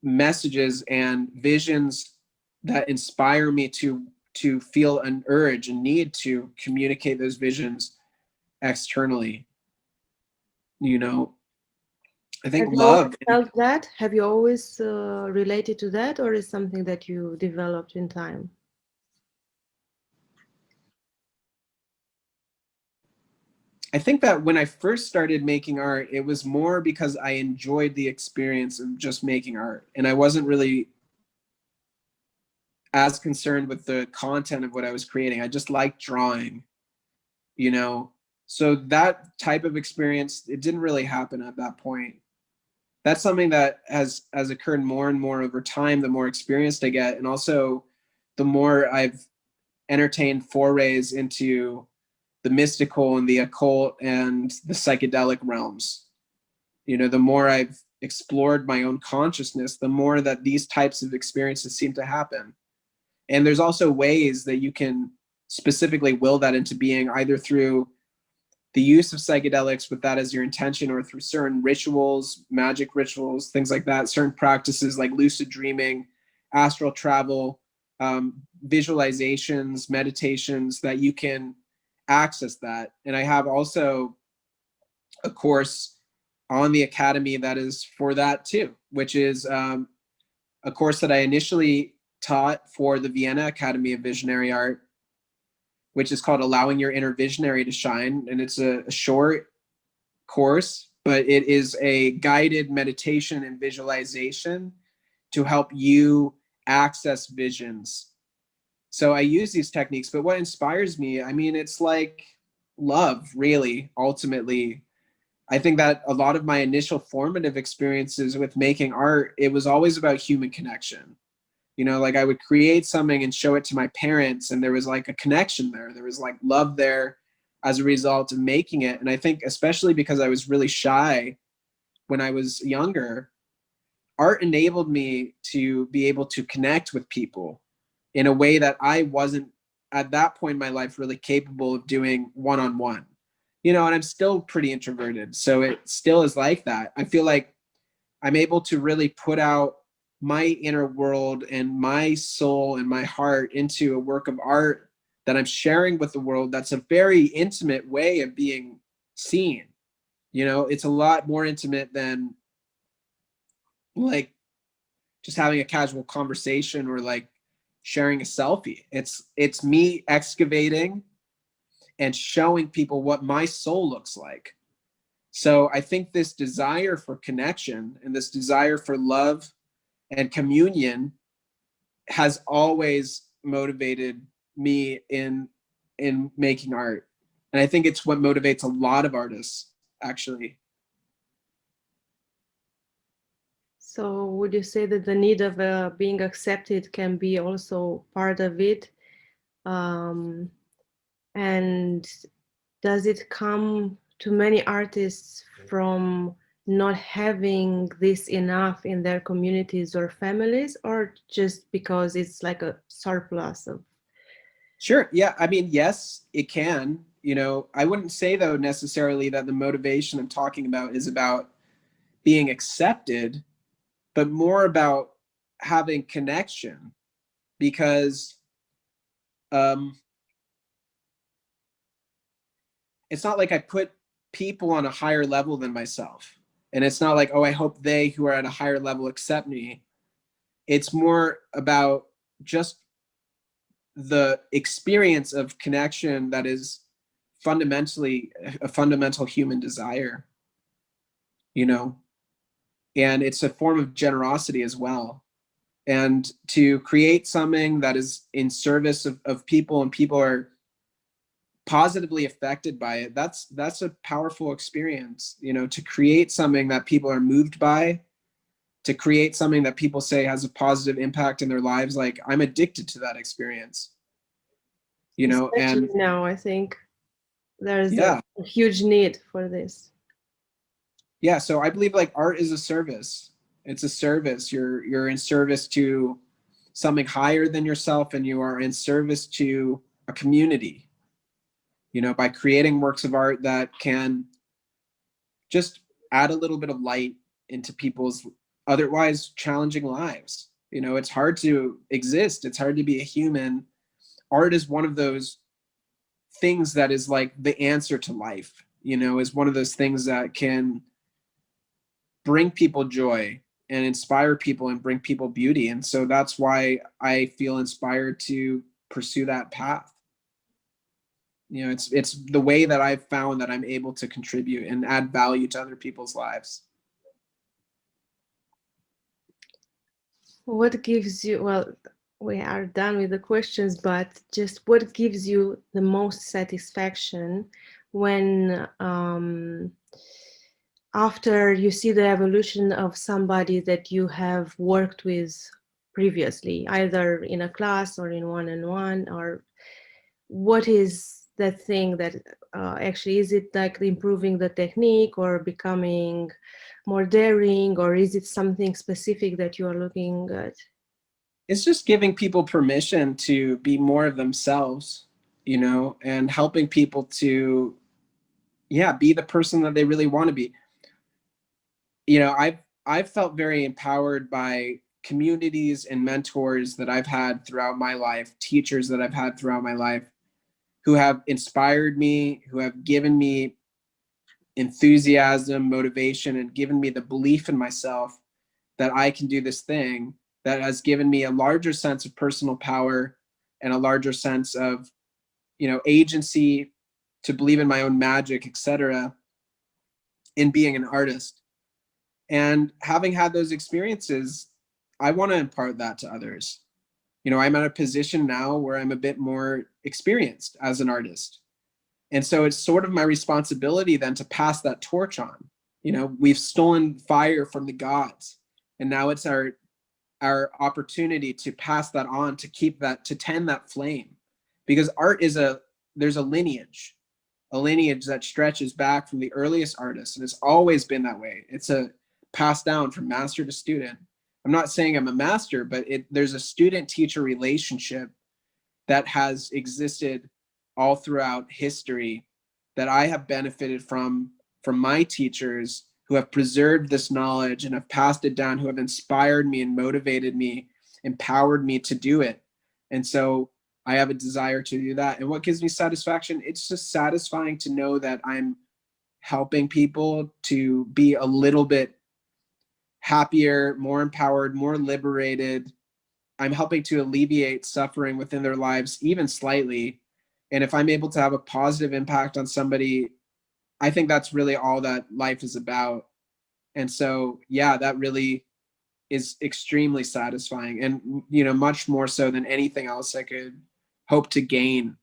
messages and visions that inspire me to feel an urge and need to communicate those visions externally. I think Have you always love, felt that? Have you always related to that, or is something that you developed in time? I think that when I first started making art, it was more because I enjoyed the experience of just making art, and I wasn't really as concerned with the content of what I was creating. I just liked drawing, so that type of experience, it didn't really happen at that point. That's something that has occurred more and more over time, the more experienced I get, and also the more I've entertained forays into the mystical and the occult and the psychedelic realms. The more I've explored my own consciousness, the more that these types of experiences seem to happen. And there's also ways that you can specifically will that into being, either through the use of psychedelics with that as your intention, or through certain rituals, magic rituals, things like that, certain practices like lucid dreaming, astral travel, visualizations, meditations, that you can access that. And I have also a course on the Academy that is for that too, which is a course that I initially taught for the Vienna Academy of Visionary Art, which is called Allowing Your Inner Visionary to Shine. And it's a short course, but it is a guided meditation and visualization to help you access visions. So I use these techniques, but what inspires me, I mean, it's like love, really, ultimately. I think that a lot of my initial formative experiences with making art, it was always about human connection. You know, like I would create something and show it to my parents, and there was like a connection there. There was like love there as a result of making it. And I think especially because I was really shy when I was younger, art enabled me to be able to connect with people in a way that I wasn't at that point in my life really capable of doing one-on-one. You know, and I'm still pretty introverted, so it still is like that. I feel like I'm able to really put out my inner world and my soul and my heart into a work of art that I'm sharing with the world. That's a very intimate way of being seen. You know, it's a lot more intimate than like just having a casual conversation or like sharing a selfie. It's me excavating and showing people what my soul looks like. So I think this desire for connection and this desire for love and communion has always motivated me in making art. And I think it's what motivates a lot of artists, actually. So would you say that the need of being accepted can be also part of it? Um, and does it come to many artists from not having this enough in their communities or families, or just because it's like a surplus of? Sure. Yeah. I mean, yes, it can. You know, I wouldn't say though necessarily that the motivation I'm talking about is about being accepted, but more about having connection, because um, it's not like I put people on a higher level than myself. And it's not like, oh, I hope they who are at a higher level accept me. It's more about just the experience of connection that is fundamentally a fundamental human desire, you know, and it's a form of generosity as well. And to create something that is in service of people, and people are positively affected by it, that's a powerful experience. You know, to create something that people are moved by, to create something that people say has a positive impact in their lives, like I'm addicted to that experience, you know. Especially And now, I think there's yeah, a huge need for this. yeah, so I believe like art is a service. It's a service. You're in service to something higher than yourself, and you are in service to a community, you know, by creating works of art that can just add a little bit of light into people's otherwise challenging lives. You know, it's hard to exist, it's hard to be a human. Art is one of those things that is like the answer to life, you know, is one of those things that can bring people joy and inspire people and bring people beauty. And so that's why I feel inspired to pursue that path. You know, it's the way that I've found that I'm able to contribute and add value to other people's lives. What gives you, well, we are done with the questions, but just what gives you the most satisfaction when after you see the evolution of somebody that you have worked with previously, either in a class or in one-on-one, or what is that thing that actually, is it like improving the technique or becoming more daring, or is it something specific that you are looking at? It's just giving people permission to be more of themselves, and helping people to, yeah, be the person that they really want to be. I've felt very empowered by communities and mentors that I've had throughout my life, teachers that I've had throughout my life, who have inspired me, who have given me enthusiasm, motivation, and given me the belief in myself that I can do this thing, that has given me a larger sense of personal power and a larger sense of, agency, to believe in my own magic, etc., in being an artist. And having had those experiences, I want to impart that to others. I'm at a position now where I'm a bit more experienced as an artist. And so it's sort of my responsibility then to pass that torch on. We've stolen fire from the gods, and now it's our opportunity to pass that on, to keep that, to tend that flame. Because art is there's a lineage that stretches back from the earliest artists, and it's always been that way. It's a passed down from master to student. I'm not saying I'm a master, but there's a student teacher relationship that has existed all throughout history, that I have benefited from my teachers, who have preserved this knowledge and have passed it down, who have inspired me and motivated me, empowered me to do it. And so I have a desire to do that. And what gives me satisfaction? It's just satisfying to know that I'm helping people to be a little bit happier, more empowered, more liberated. I'm helping to alleviate suffering within their lives, even slightly. And if I'm able to have a positive impact on somebody, I think that's really all that life is about. And so, yeah, that really is extremely satisfying, and, much more so than anything else I could hope to gain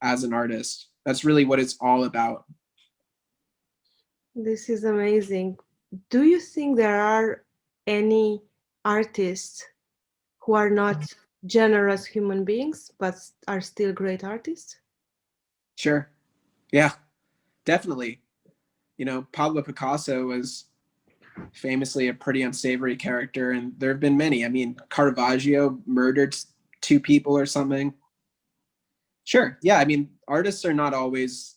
as an artist. That's really what it's all about. This is amazing. Do you think there are any artists who are not generous human beings but are still great artists? Sure. Yeah, definitely. Pablo Picasso was famously a pretty unsavory character, and there have been many. I mean, Caravaggio murdered two people or something. Sure. Yeah. I mean, artists are not always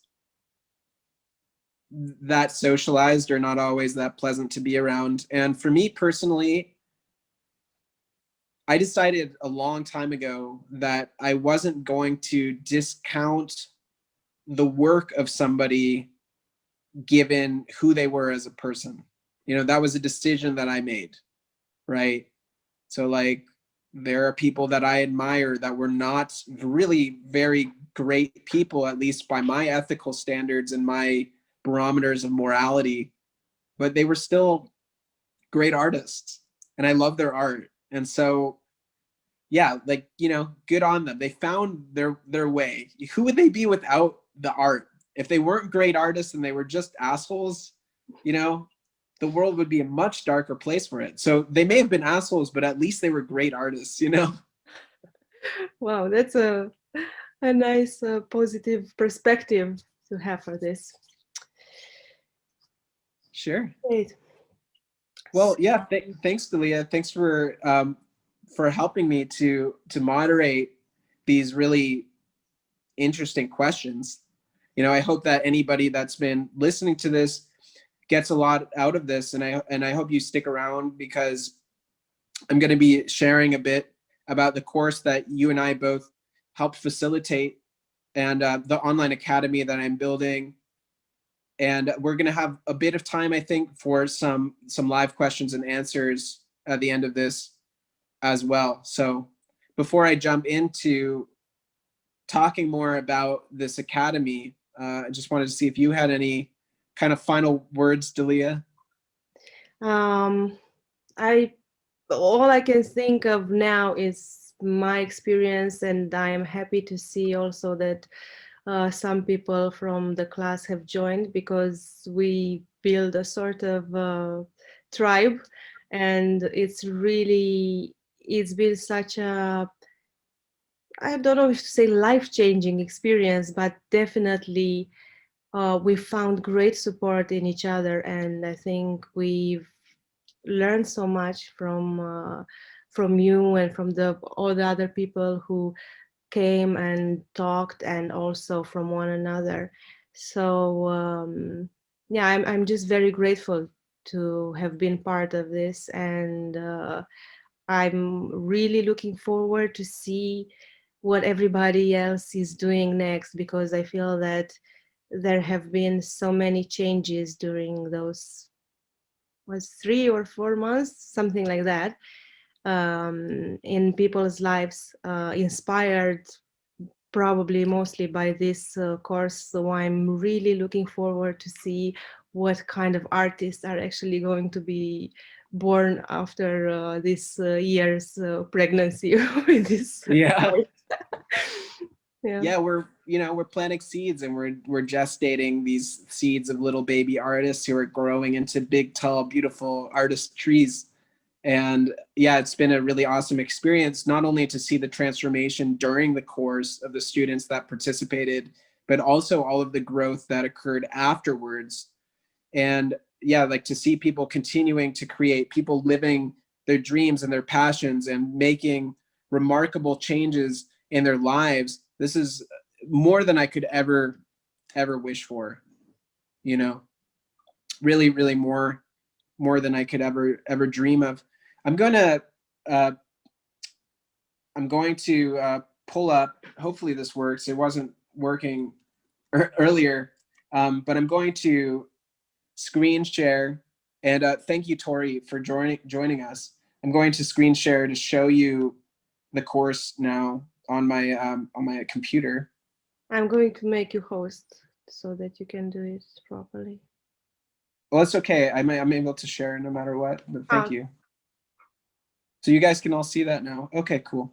that socialized, or not always that pleasant to be around. And for me personally, I decided a long time ago that I wasn't going to discount the work of somebody given who they were as a person. That was a decision that I made, right? So, like, there are people that I admire that were not really very great people, at least by my ethical standards and my barometers of morality, but they were still great artists, and I love their art. And so, yeah, like, good on them. They found their way. Who would they be without the art? If they weren't great artists and they were just assholes, you know, the world would be a much darker place for it. So they may have been assholes, but at least they were great artists. Wow, that's a nice positive perspective to have for this. Sure. Great. Well, yeah. Thanks, Dalia. Thanks for helping me to moderate these really interesting questions. I hope that anybody that's been listening to this gets a lot out of this, and I hope you stick around, because I'm going to be sharing a bit about the course that you and I both helped facilitate, and the online academy that I'm building. And we're going to have a bit of time, I think, for some live questions and answers at the end of this as well. So before I jump into talking more about this academy, I just wanted to see if you had any kind of final words, Dalia. Um, I all I can think of now is my experience, and I am happy to see also that some people from the class have joined, because we build a sort of tribe, and it's been such a I don't know if to say life-changing experience, but definitely we found great support in each other, and I think we've learned so much from you and from all the other people who came and talked, and also from one another. So yeah, I'm just very grateful to have been part of this, and I'm really looking forward to see what everybody else is doing next, because I feel that there have been so many changes during those was 3 or 4 months, something like that, in people's lives, inspired probably mostly by this course. So I'm really looking forward to see what kind of artists are actually going to be born after this year's pregnancy with this Yeah. course. Yeah. Yeah, we're planting seeds, and we're gestating these seeds of little baby artists who are growing into big, tall, beautiful artist trees. And yeah, it's been a really awesome experience, not only to see the transformation during the course of the students that participated, but also all of the growth that occurred afterwards. And yeah, like to see people continuing to create, people living their dreams and their passions and making remarkable changes in their lives. This is more than I could ever wish for, you know, really, really more than I could ever dream of. I'm going to uh, pull up. Hopefully this works. It wasn't working earlier, but I'm going to screen share. And thank you, Tori, for joining us. I'm going to screen share to show you the course now on my computer. I'm going to make you host so that you can do it properly. Well, it's okay. I'm able to share no matter what. But thank Ah, you. So you guys can all see that now. Okay, cool.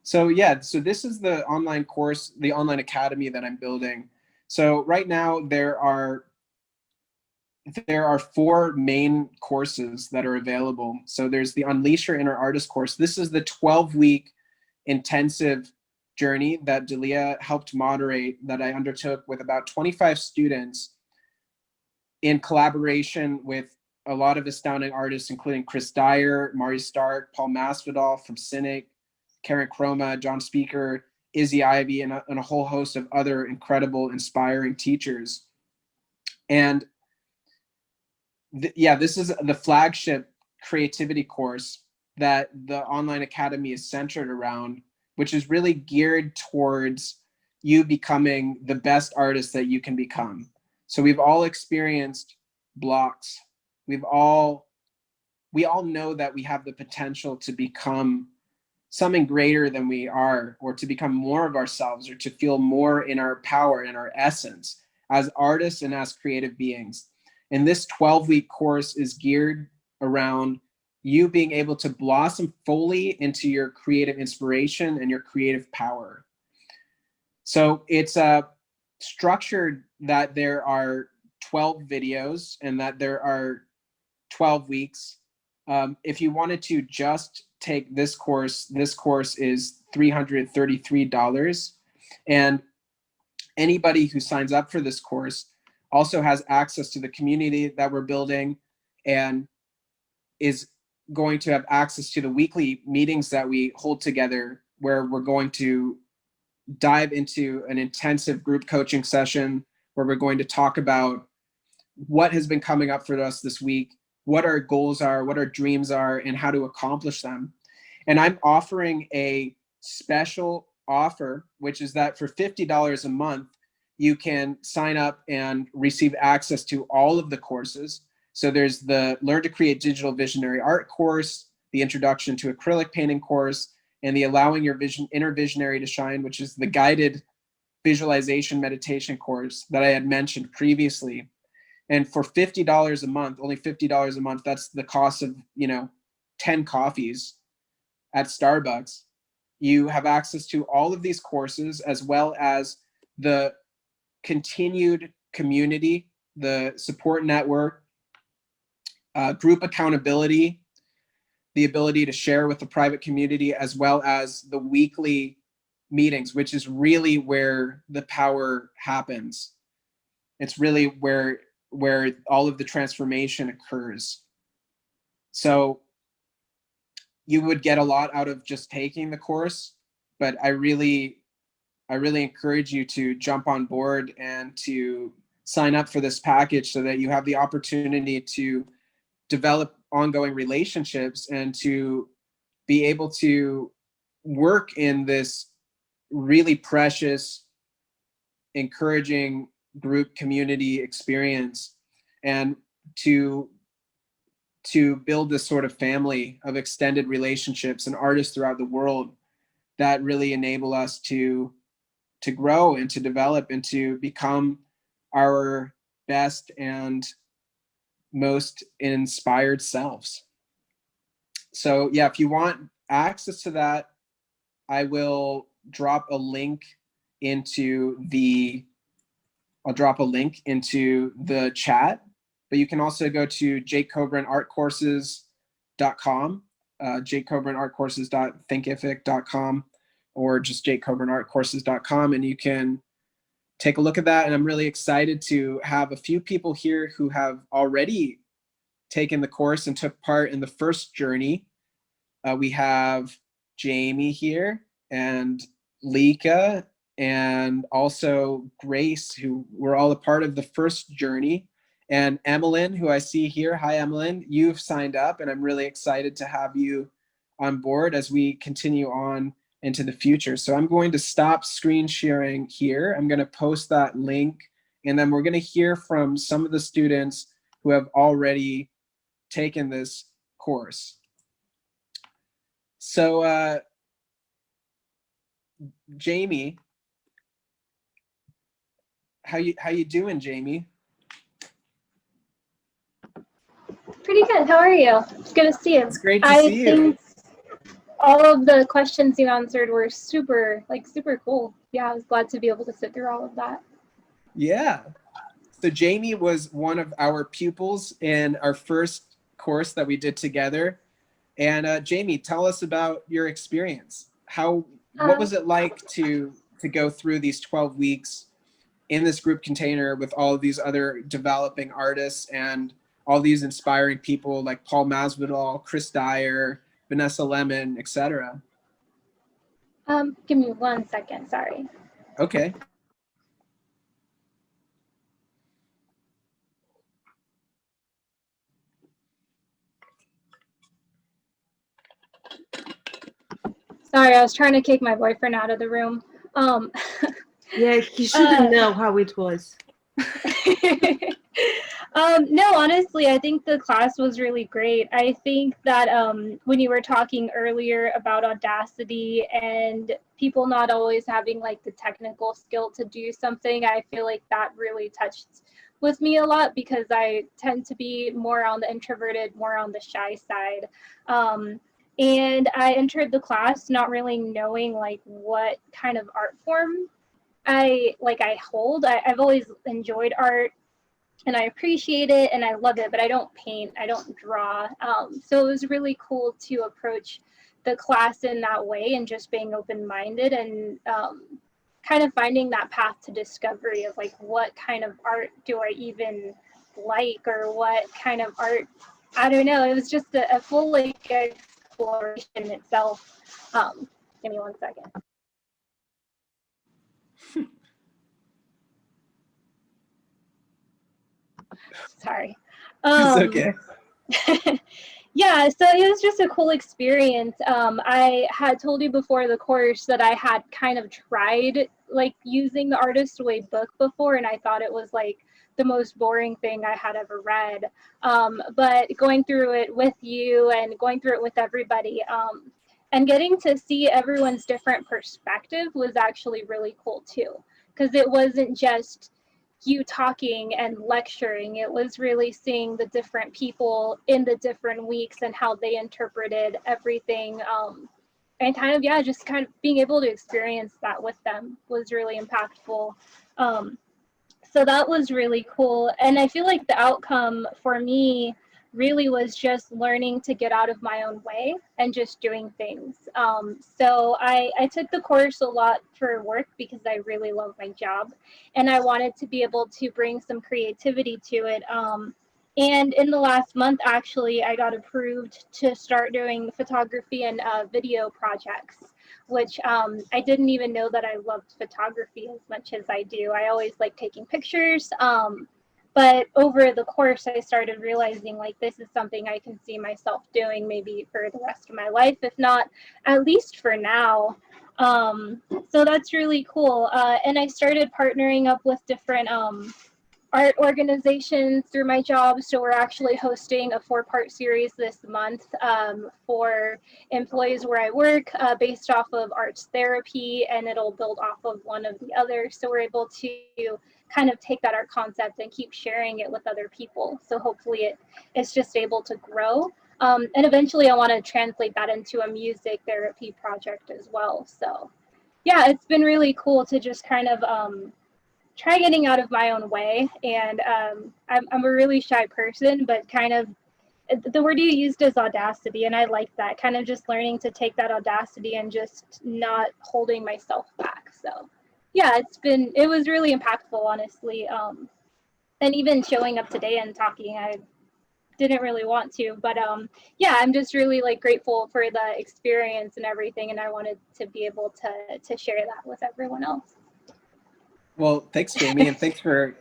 So yeah, so this is the online course, the online academy that I'm building. So right now there are 4 main courses that are available. So there's the Unleash Your Inner Artist course. This is the 12-week intensive journey that Delia helped moderate, that I undertook with about 25 students in collaboration with a lot of astounding artists, including Chris Dyer, Mari Stark, Paul Masvidal from Cynic, Karen Chroma, John Speaker, Izzy Ivy, and a whole host of other incredible, inspiring teachers. And yeah, this is the flagship creativity course that the online academy is centered around, which is really geared towards you becoming the best artist that you can become. So we've all experienced blocks. We all know that we have the potential to become something greater than we are, or to become more of ourselves, or to feel more in our power and our essence as artists and as creative beings. And this 12-week course is geared around you being able to blossom fully into your creative inspiration and your creative power. So it's structured that there are 12 videos and that there are 12 weeks. If you wanted to just take this course is $333. And anybody who signs up for this course also has access to the community that we're building, and is going to have access to the weekly meetings that we hold together, where we're going to dive into an intensive group coaching session where we're going to talk about what has been coming up for us this week, what our goals are, what our dreams are, and how to accomplish them. And I'm offering a special offer, which is that for $50 a month, you can sign up and receive access to all of the courses. So there's the Learn to Create Digital Visionary Art course, the Introduction to Acrylic Painting course, and the Allowing Your Inner Visionary to Shine, which is the guided visualization meditation course that I had mentioned previously. And for $50 a month, only $50 a month, that's the cost of 10 coffees at Starbucks. You have access to all of these courses, as well as the continued community, the support network, group accountability, the ability to share with the private community, as well as the weekly meetings, which is really where the power happens. It's really where all of the transformation occurs. So you would get a lot out of just taking the course, but I really encourage you to jump on board and to sign up for this package so that you have the opportunity to develop ongoing relationships and to be able to work in this really precious, encouraging group community experience, and to build this sort of family of extended relationships and artists throughout the world that really enable us to grow and to develop and to become our best and most inspired selves. So yeah, if you want access to that, I will drop a link into the chat, but you can also go to jakekobrinartcourses.com, jakekobrinartcourses.thinkific.com, or just jakekobrinartcourses.com, and you can take a look at that. And I'm really excited to have a few people here who have already taken the course and took part in the first journey. We have Jamie here, and Lika, and also Grace, who were all a part of the first journey. And Emmeline, who I see here. Hi, Emmeline. You've signed up, and I'm really excited to have you on board as we continue on into the future. So I'm going to stop screen sharing here. I'm going to post that link, and then we're going to hear from some of the students who have already taken this course. So Jamie, how you doing, Jamie? Pretty good. How are you? It's good to see you. It's great to see you. I think all of the questions you answered were super cool. Yeah, I was glad to be able to sit through all of that. Yeah. So Jamie was one of our pupils in our first course that we did together. And Jamie, tell us about your experience. What was it like to go through these 12 weeks in this group container with all of these other developing artists and all these inspiring people like Paul Masvidal, Chris Dyer, Vanessa Lemon, etc.? Give me 1 second. Sorry. Okay. Sorry, I was trying to kick my boyfriend out of the room. Yeah, he shouldn't know how it was. No, honestly, I think the class was really great. I think that when you were talking earlier about audacity and people not always having like the technical skill to do something, I feel like that really touched with me a lot because I tend to be more on the introverted, more on the shy side. And I entered the class not really knowing like what kind of art form I hold. I've always enjoyed art and I appreciate it and I love it, but I don't paint, I don't draw. So it was really cool to approach the class in that way and just being open-minded and kind of finding that path to discovery of like what kind of art do I even like, or what kind of art, I don't know. It was just a full like exploration itself. Give me 1 second. Sorry. It's okay. Yeah, so it was just a cool experience. I had told you before the course that I had kind of tried like using the Artist Way book before, and I thought it was like the most boring thing I had ever read. But going through it with you and going through it with everybody, and getting to see everyone's different perspective was actually really cool too, because it wasn't just you talking and lecturing. It was really seeing the different people in the different weeks and how they interpreted everything, and kind of, yeah, just kind of being able to experience that with them was really impactful. So that was really cool, and I feel like the outcome for me really was just learning to get out of my own way and just doing things. So I took the course a lot for work because I really love my job and I wanted to be able to bring some creativity to it. And in the last month, actually, I got approved to start doing photography and video projects, which I didn't even know that I loved photography as much as I do. I always like taking pictures. But over the course, I started realizing like this is something I can see myself doing maybe for the rest of my life, if not at least for now. So that's really cool. And I started partnering up with different art organizations through my job. So we're actually hosting a 4-part series this month for employees where I work based off of arts therapy, and it'll build off of one of the others. So we're able to kind of take that art concept and keep sharing it with other people. So hopefully it's just able to grow. And eventually I want to translate that into a music therapy project as well. So yeah, it's been really cool to just kind of try getting out of my own way. And I'm a really shy person, but kind of the word you used is audacity, and I like that, kind of just learning to take that audacity and just not holding myself back. So yeah, it was really impactful, honestly. And even showing up today and talking, I didn't really want to, but yeah, I'm just really like grateful for the experience and everything, and I wanted to be able to share that with everyone else. Well, thanks, Jamie, and thanks for,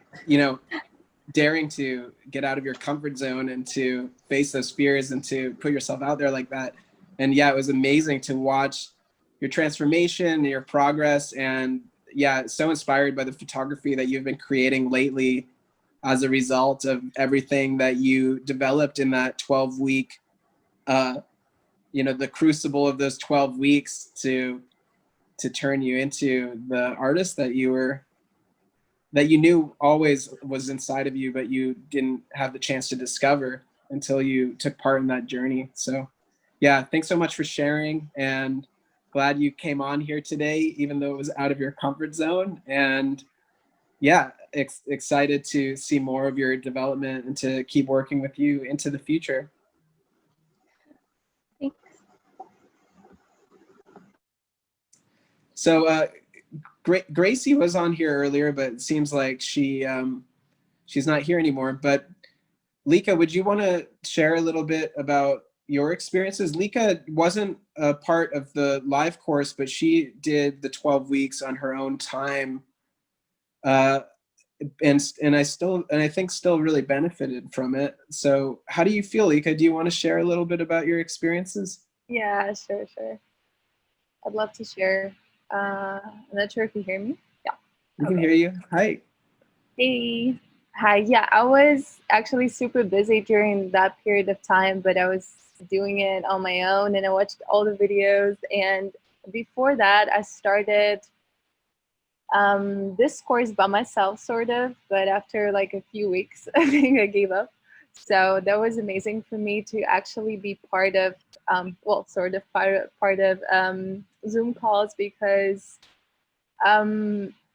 daring to get out of your comfort zone and to face those fears and to put yourself out there like that. And yeah, it was amazing to watch your transformation, your progress, and yeah, so inspired by the photography that you've been creating lately as a result of everything that you developed in that 12-week, the crucible of those 12 weeks to turn you into the artist that you knew always was inside of you, but you didn't have the chance to discover until you took part in that journey. So yeah, thanks so much for sharing, and glad you came on here today, even though it was out of your comfort zone. And yeah, excited to see more of your development and to keep working with you into the future. Thanks. So Gracie was on here earlier, but it seems like she's not here anymore. But Lika, would you want to share a little bit about your experiences? Lika wasn't a part of the live course, but she did the 12 weeks on her own time. And I think still really benefited from it. So how do you feel, Lika? Do you want to share a little bit about your experiences? Yeah, sure. I'd love to share. I'm not sure if you hear me. Yeah. We can hear you. Hi. Hey. Hi. Yeah, I was actually super busy during that period of time, but I was doing it on my own and I watched all the videos. And before that, I started this course by myself, sort of, but after like a few weeks, I think I gave up. So that was amazing for me to actually be part of, sort of part of Zoom calls, because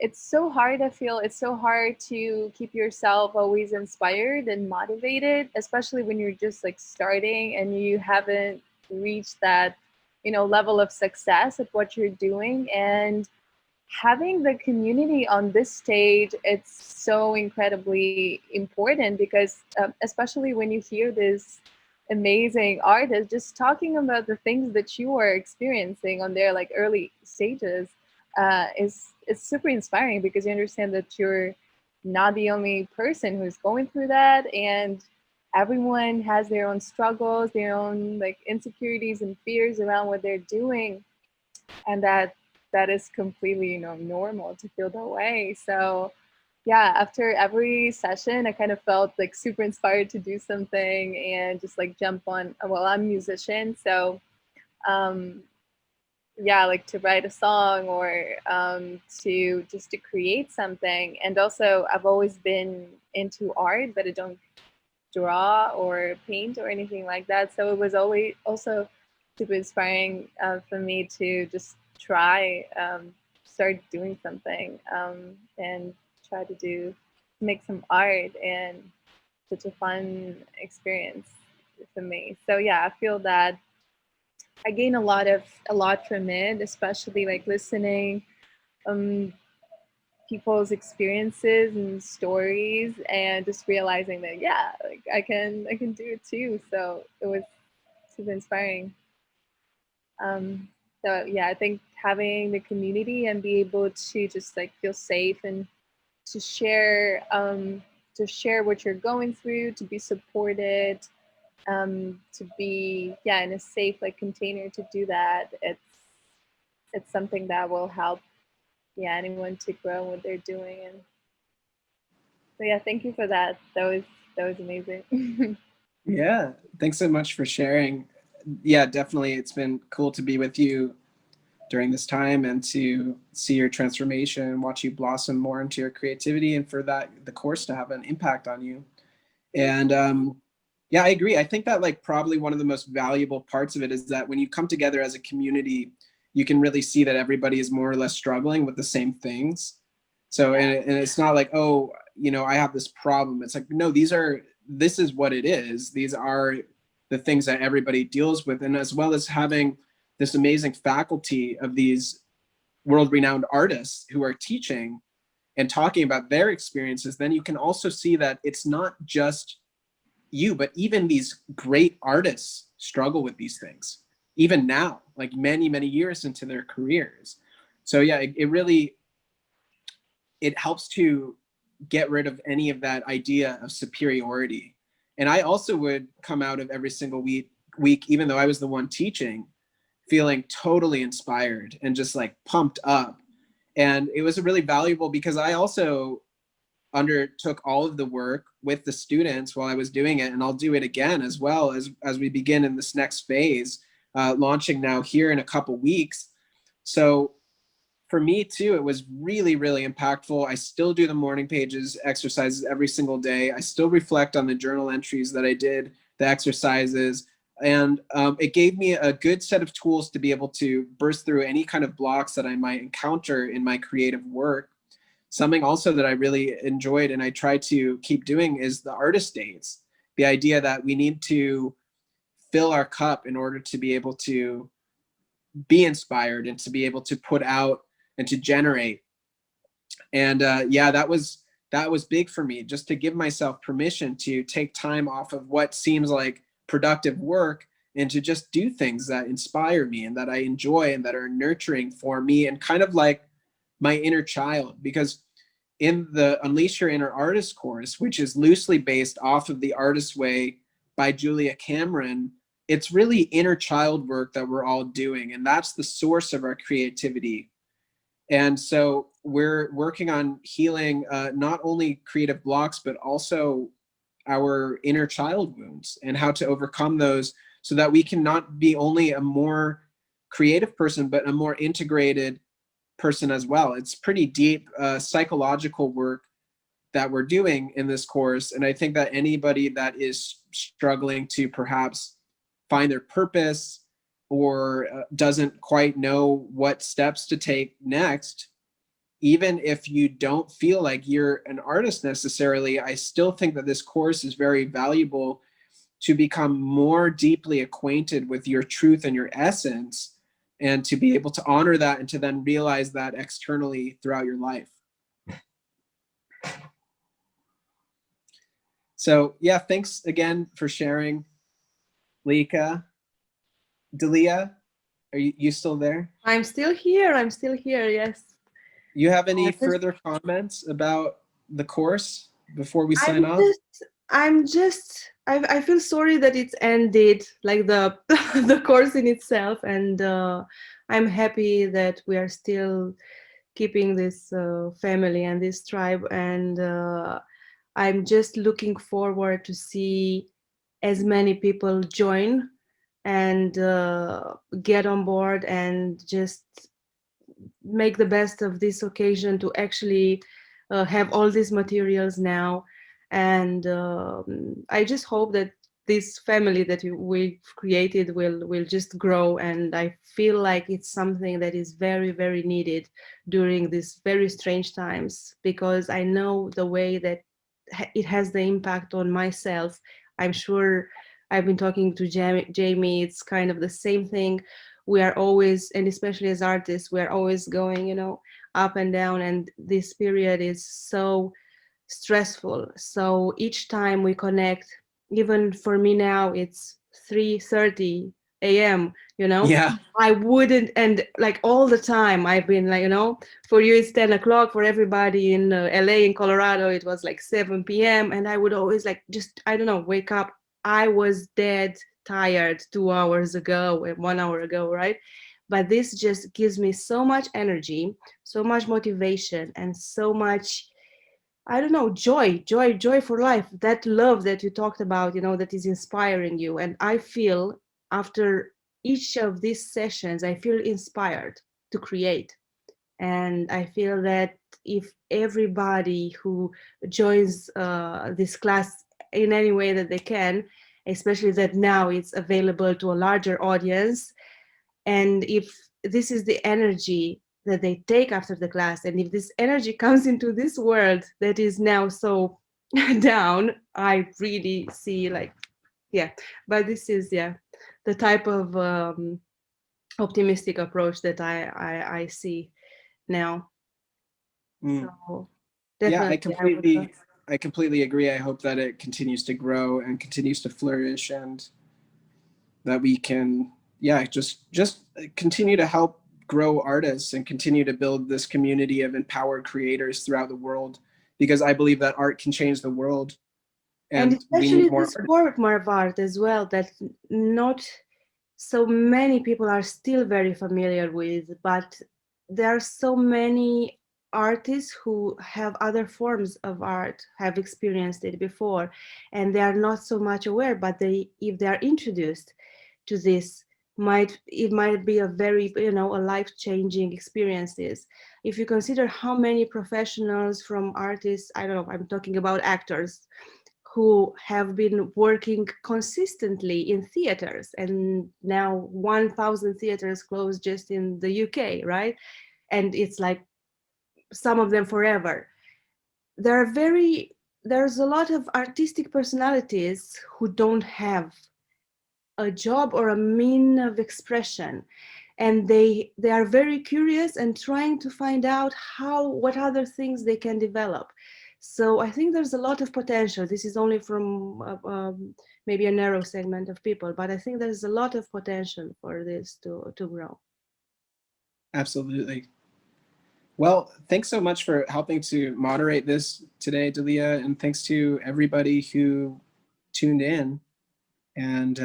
it's so hard. I feel it's so hard to keep yourself always inspired and motivated, especially when you're just like starting and you haven't reached that, level of success at what you're doing. And having the community on this stage, it's so incredibly important, because especially when you hear this amazing artist just talking about the things that you are experiencing on their like early stages, is it's super inspiring, because you understand that you're not the only person who's going through that, and everyone has their own struggles, their own like insecurities and fears around what they're doing, and that is completely normal to feel that way. So yeah, after every session I kind of felt like super inspired to do something and just like jump on. Well, I'm a musician, so yeah, like to write a song or to create something. And also I've always been into art, but I don't draw or paint or anything like that. So it was always also super inspiring for me to just try, start doing something, and try to make some art, and such a fun experience. for me. So yeah, I feel that I gain a lot from it, especially like listening um people's experiences and stories, and just realizing that yeah, like I can do it too. So it was super inspiring. Um, so yeah, I think having the community and be able to just like feel safe and to share what you're going through, to be supported, to be yeah in a safe like container to do that. It's something that will help yeah anyone to grow what they're doing. And so yeah, thank you for that. That was amazing. Yeah, thanks so much for sharing. Yeah, definitely. It's been cool to be with you during this time and to see your transformation and watch you blossom more into your creativity, and for that the course to have an impact on you. And yeah, I agree. I think that like probably one of the most valuable parts of it is that when you come together as a community, you can really see that everybody is more or less struggling with the same things. So, and it's not like, oh, you know, I have this problem. It's like, no, this is what it is. These are the things that everybody deals with. And as well as having this amazing faculty of these world renowned artists who are teaching and talking about their experiences, then you can also see that it's not just you, but even these great artists struggle with these things, even now, like many, many years into their careers. So yeah, it really, it helps to get rid of any of that idea of superiority. And I also would come out of every single week, even though I was the one teaching, feeling totally inspired and just like pumped up. And it was really valuable because I also undertook all of the work with the students while I was doing it, and I'll do it again as well as we begin in this next phase, launching now here in a couple weeks. So for me too, it was really, really impactful. I still do the morning pages exercises every single day. I still reflect on the journal entries that I did, the exercises, and it gave me a good set of tools to be able to burst through any kind of blocks that I might encounter in my creative work. Something also that I really enjoyed and I try to keep doing is the artist dates. The idea that we need to fill our cup in order to be able to be inspired and to be able to put out and to generate. And yeah, that was big for me, just to give myself permission to take time off of what seems like productive work and to just do things that inspire me and that I enjoy and that are nurturing for me and kind of like my inner child. Because in the Unleash Your Inner Artist course, which is loosely based off of The Artist's Way by Julia Cameron, it's really inner child work that we're all doing. And that's the source of our creativity. And so we're working on healing not only creative blocks, but also our inner child wounds and how to overcome those so that we can not be only a more creative person, but a more integrated person as well. It's pretty deep psychological work that we're doing in this course. And I think that anybody that is struggling to perhaps find their purpose or doesn't quite know what steps to take next, even if you don't feel like you're an artist necessarily, I still think that this course is very valuable to become more deeply acquainted with your truth and your essence, and to be able to honor that and to then realize that externally throughout your life. So yeah, thanks again for sharing, Lika. Delia, are you still there? I'm still here. I'm still here. Yes. You have any Just, further comments about the course before we sign I'm off? just, I feel sorry that it's ended, like the the course in itself, and I'm happy that we are still keeping this family and this tribe, and I'm just looking forward to see as many people join and get on board and just make the best of this occasion to actually have all these materials now. And I just hope that this family that we've created will just grow, and I feel like it's something that is very, very needed during these very strange times, because I know the way that it has the impact on myself. I'm sure I've been talking to Jamie. It's kind of the same thing. We are always, and especially as artists, we are always going, up and down. And this period is so stressful. So each time we connect, even for me now, it's 3:30 a.m. Yeah. I wouldn't, and like all the time, I've been like, for you it's 10 o'clock. For everybody in LA, in Colorado, it was like 7 p.m. And I would always like just, I don't know, wake up. I was dead tired 2 hours ago, 1 hour ago, right? But this just gives me so much energy, so much motivation, and so much, I don't know, joy for life. That love that you talked about, that is inspiring you. And I feel after each of these sessions, I feel inspired to create. And I feel that if everybody who joins this class in any way that they can, especially that now it's available to a larger audience, and if this is the energy that they take after the class, and if this energy comes into this world that is now so down, I really see like, yeah. But this is, yeah, the type of optimistic approach that I see now. Mm. So Yeah, I definitely I would completely agree. I hope that it continues to grow and continues to flourish, and that we can, yeah, just continue to help grow artists and continue to build this community of empowered creators throughout the world, because I believe that art can change the world, and and we especially need more this artists. form of art as well, that not so many people are still very familiar with, but there are so many artists who have other forms of art, have experienced it before, and they are not so much aware, but if they are introduced to this, it might be a very, a life-changing experiences. If you consider how many professionals from artists, I don't know, I'm talking about actors, who have been working consistently in theaters, and now 1,000 theaters closed just in the UK, right? And it's like some of them forever. There are there's a lot of artistic personalities who don't have a job or a mean of expression, and they are very curious and trying to find out what other things they can develop. So I think there's a lot of potential. This is only from maybe a narrow segment of people, but I think there's a lot of potential for this to grow. Absolutely. Well, thanks so much for helping to moderate this today, Dalia, and thanks to everybody who tuned in. And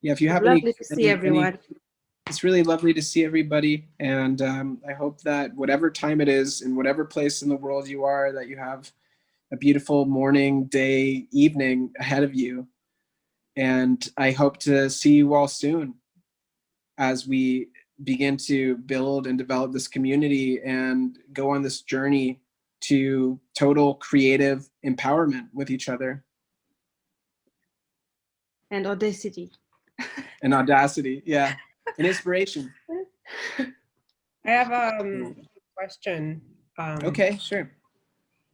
yeah, if you have Lovely to see any, everyone. it's really lovely to see everybody. And I hope that whatever time it is, in whatever place in the world you are, that you have a beautiful morning, day, evening ahead of you. And I hope to see you all soon as we begin to build and develop this community and go on this journey to total creative empowerment with each other. And audacity. And audacity, yeah, and inspiration. I have a question. Okay, sure.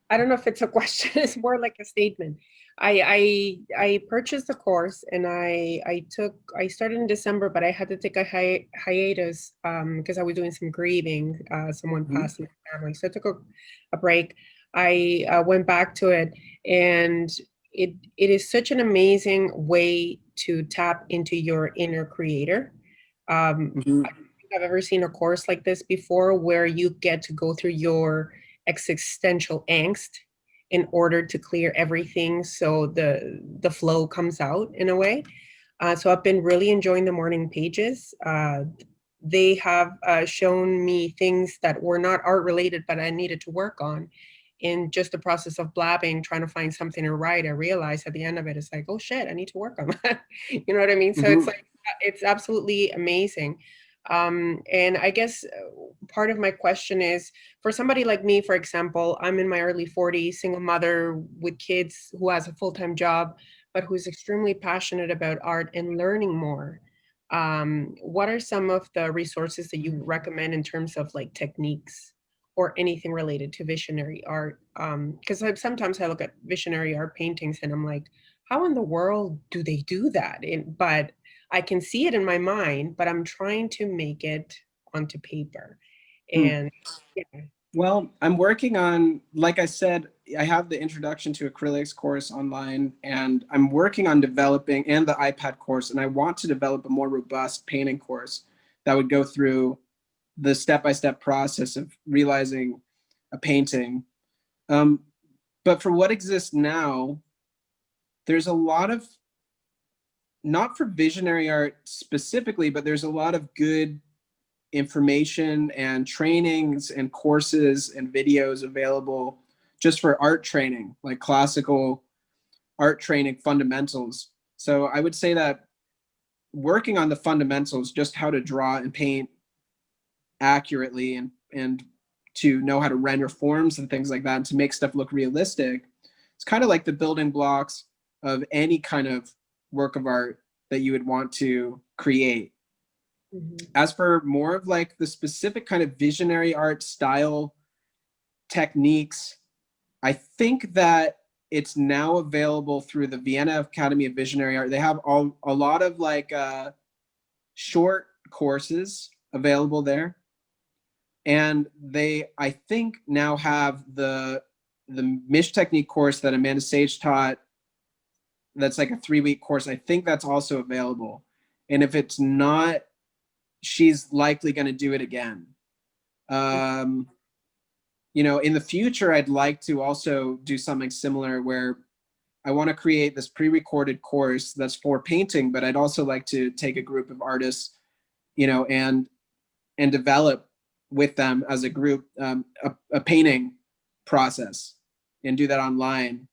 I don't know if it's a question, it's more like a statement. I purchased the course, and I started in December, but I had to take a hiatus because I was doing some grieving. Someone passed in my family, so I took a break. I went back to it, and it is such an amazing way to tap into your inner creator. I don't think I've ever seen a course like this before, where you get to go through your existential angst in order to clear everything, so the flow comes out in a way. So I've been really enjoying the morning pages. They have shown me things that were not art related, but I needed to work on. In just the process of blabbing, trying to find something to write, I realized at the end of it, it's like, oh shit, I need to work on that. You know what I mean? So it's like, it's absolutely amazing. And I guess part of my question is, for somebody like me, for example, I'm in my early 40s, single mother with kids, who has a full-time job, but who's extremely passionate about art and learning more. What are some of the resources that you recommend in terms of like techniques or anything related to visionary art? Because sometimes I look at visionary art paintings and I'm like, how in the world do they do that? But I can see it in my mind, but I'm trying to make it onto paper. Hmm. And yeah. Well, I'm working on, like I said, I have the Introduction to Acrylics course online, and I'm working on developing, and the iPad course, and I want to develop a more robust painting course that would go through the step-by-step process of realizing a painting. But for what exists now, there's a lot of, not for visionary art specifically, but there's a lot of good information and trainings and courses and videos available just for art training, like classical art training fundamentals. So I would say that working on the fundamentals, just how to draw and paint accurately, and to know how to render forms and things like that, and to make stuff look realistic, it's kind of like the building blocks of any kind of work of art that you would want to create. Mhm. As for more of like the specific kind of visionary art style techniques, I think that it's now available through the Vienna Academy of Visionary Art. They have a lot of like short courses available there. And they, I think, now have the Mish Technique course that Amanda Sage taught. That's like a 3-week course. I think that's also available. And if it's not, she's likely going to do it again. You know, in the future, I'd like to also do something similar where I want to create this pre-recorded course that's for painting, but I'd also like to take a group of artists, you know, and develop with them as a group a painting process, and do that online.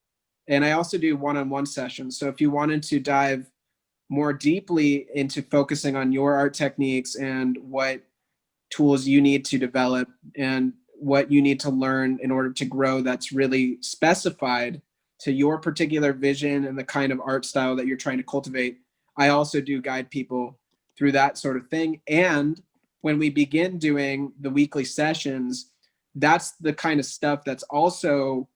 And I also do one-on-one sessions. So if you wanted to dive more deeply into focusing on your art techniques and what tools you need to develop and what you need to learn in order to grow, that's really specified to your particular vision and the kind of art style that you're trying to cultivate, I also do guide people through that sort of thing. And when we begin doing the weekly sessions, that's the kind of stuff that's also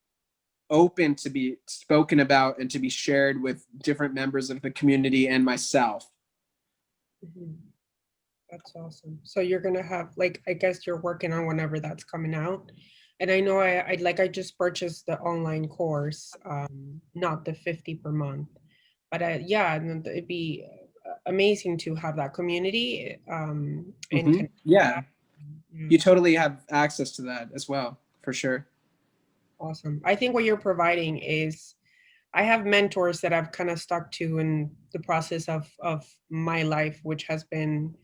open to be spoken about and to be shared with different members of the community and myself. Mhm. That's awesome. So you're gonna have, like, I guess you're working on whenever that's coming out. And I know I just purchased the online course, not the 50 per month. But yeah, and it'd be amazing to have that community, and connect with Yeah, that. Yeah, you totally have access to that as well, for sure. awesome. I think what you're providing is, I have mentors that I've kind of stuck to in the process of my life, which has been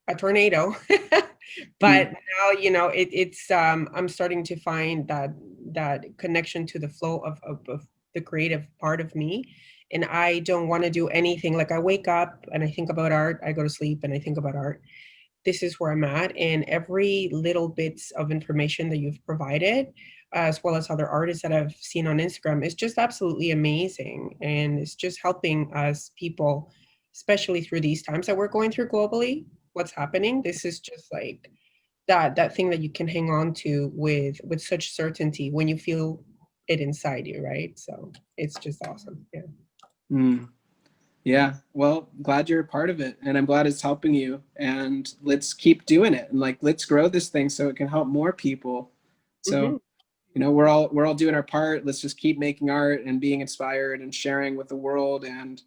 a tornado. Mm. But now, it's I'm starting to find that connection to the flow of the creative part of me. And I don't want to do anything, like I wake up and I think about art, I go to sleep and I think about art. This is where I'm at, and every little bits of information that you've provided, as well as other artists that I've seen on Instagram, is just absolutely amazing, and it's just helping us people, especially through these times that we're going through globally. What's happening? This is just like that thing that you can hang on to with such certainty when you feel it inside you, right? So it's just awesome. Yeah. Mm. Yeah, well, glad you're a part of it, and I'm glad it's helping you. And let's keep doing it, and like let's grow this thing so it can help more people. Hmm. So, you know, we're all doing our part. Let's just keep making art and being inspired and sharing with the world and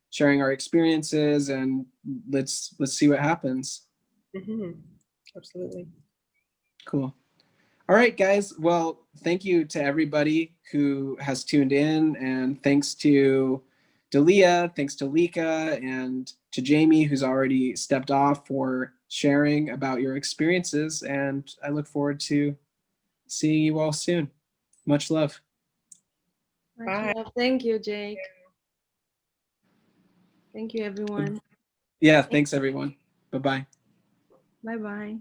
sharing our experiences, and let's see what happens. Hmm. Absolutely. Cool. All right, guys. Well, thank you to everybody who has tuned in, and thanks to Dalia, thanks to Lika, and to Jamie, who's already stepped off, for sharing about your experiences. And I look forward to seeing you all soon. Much love. Much Bye. love. Thank you, Jake. Thank you, everyone. Yeah, thanks everyone. Bye-bye. Bye bye.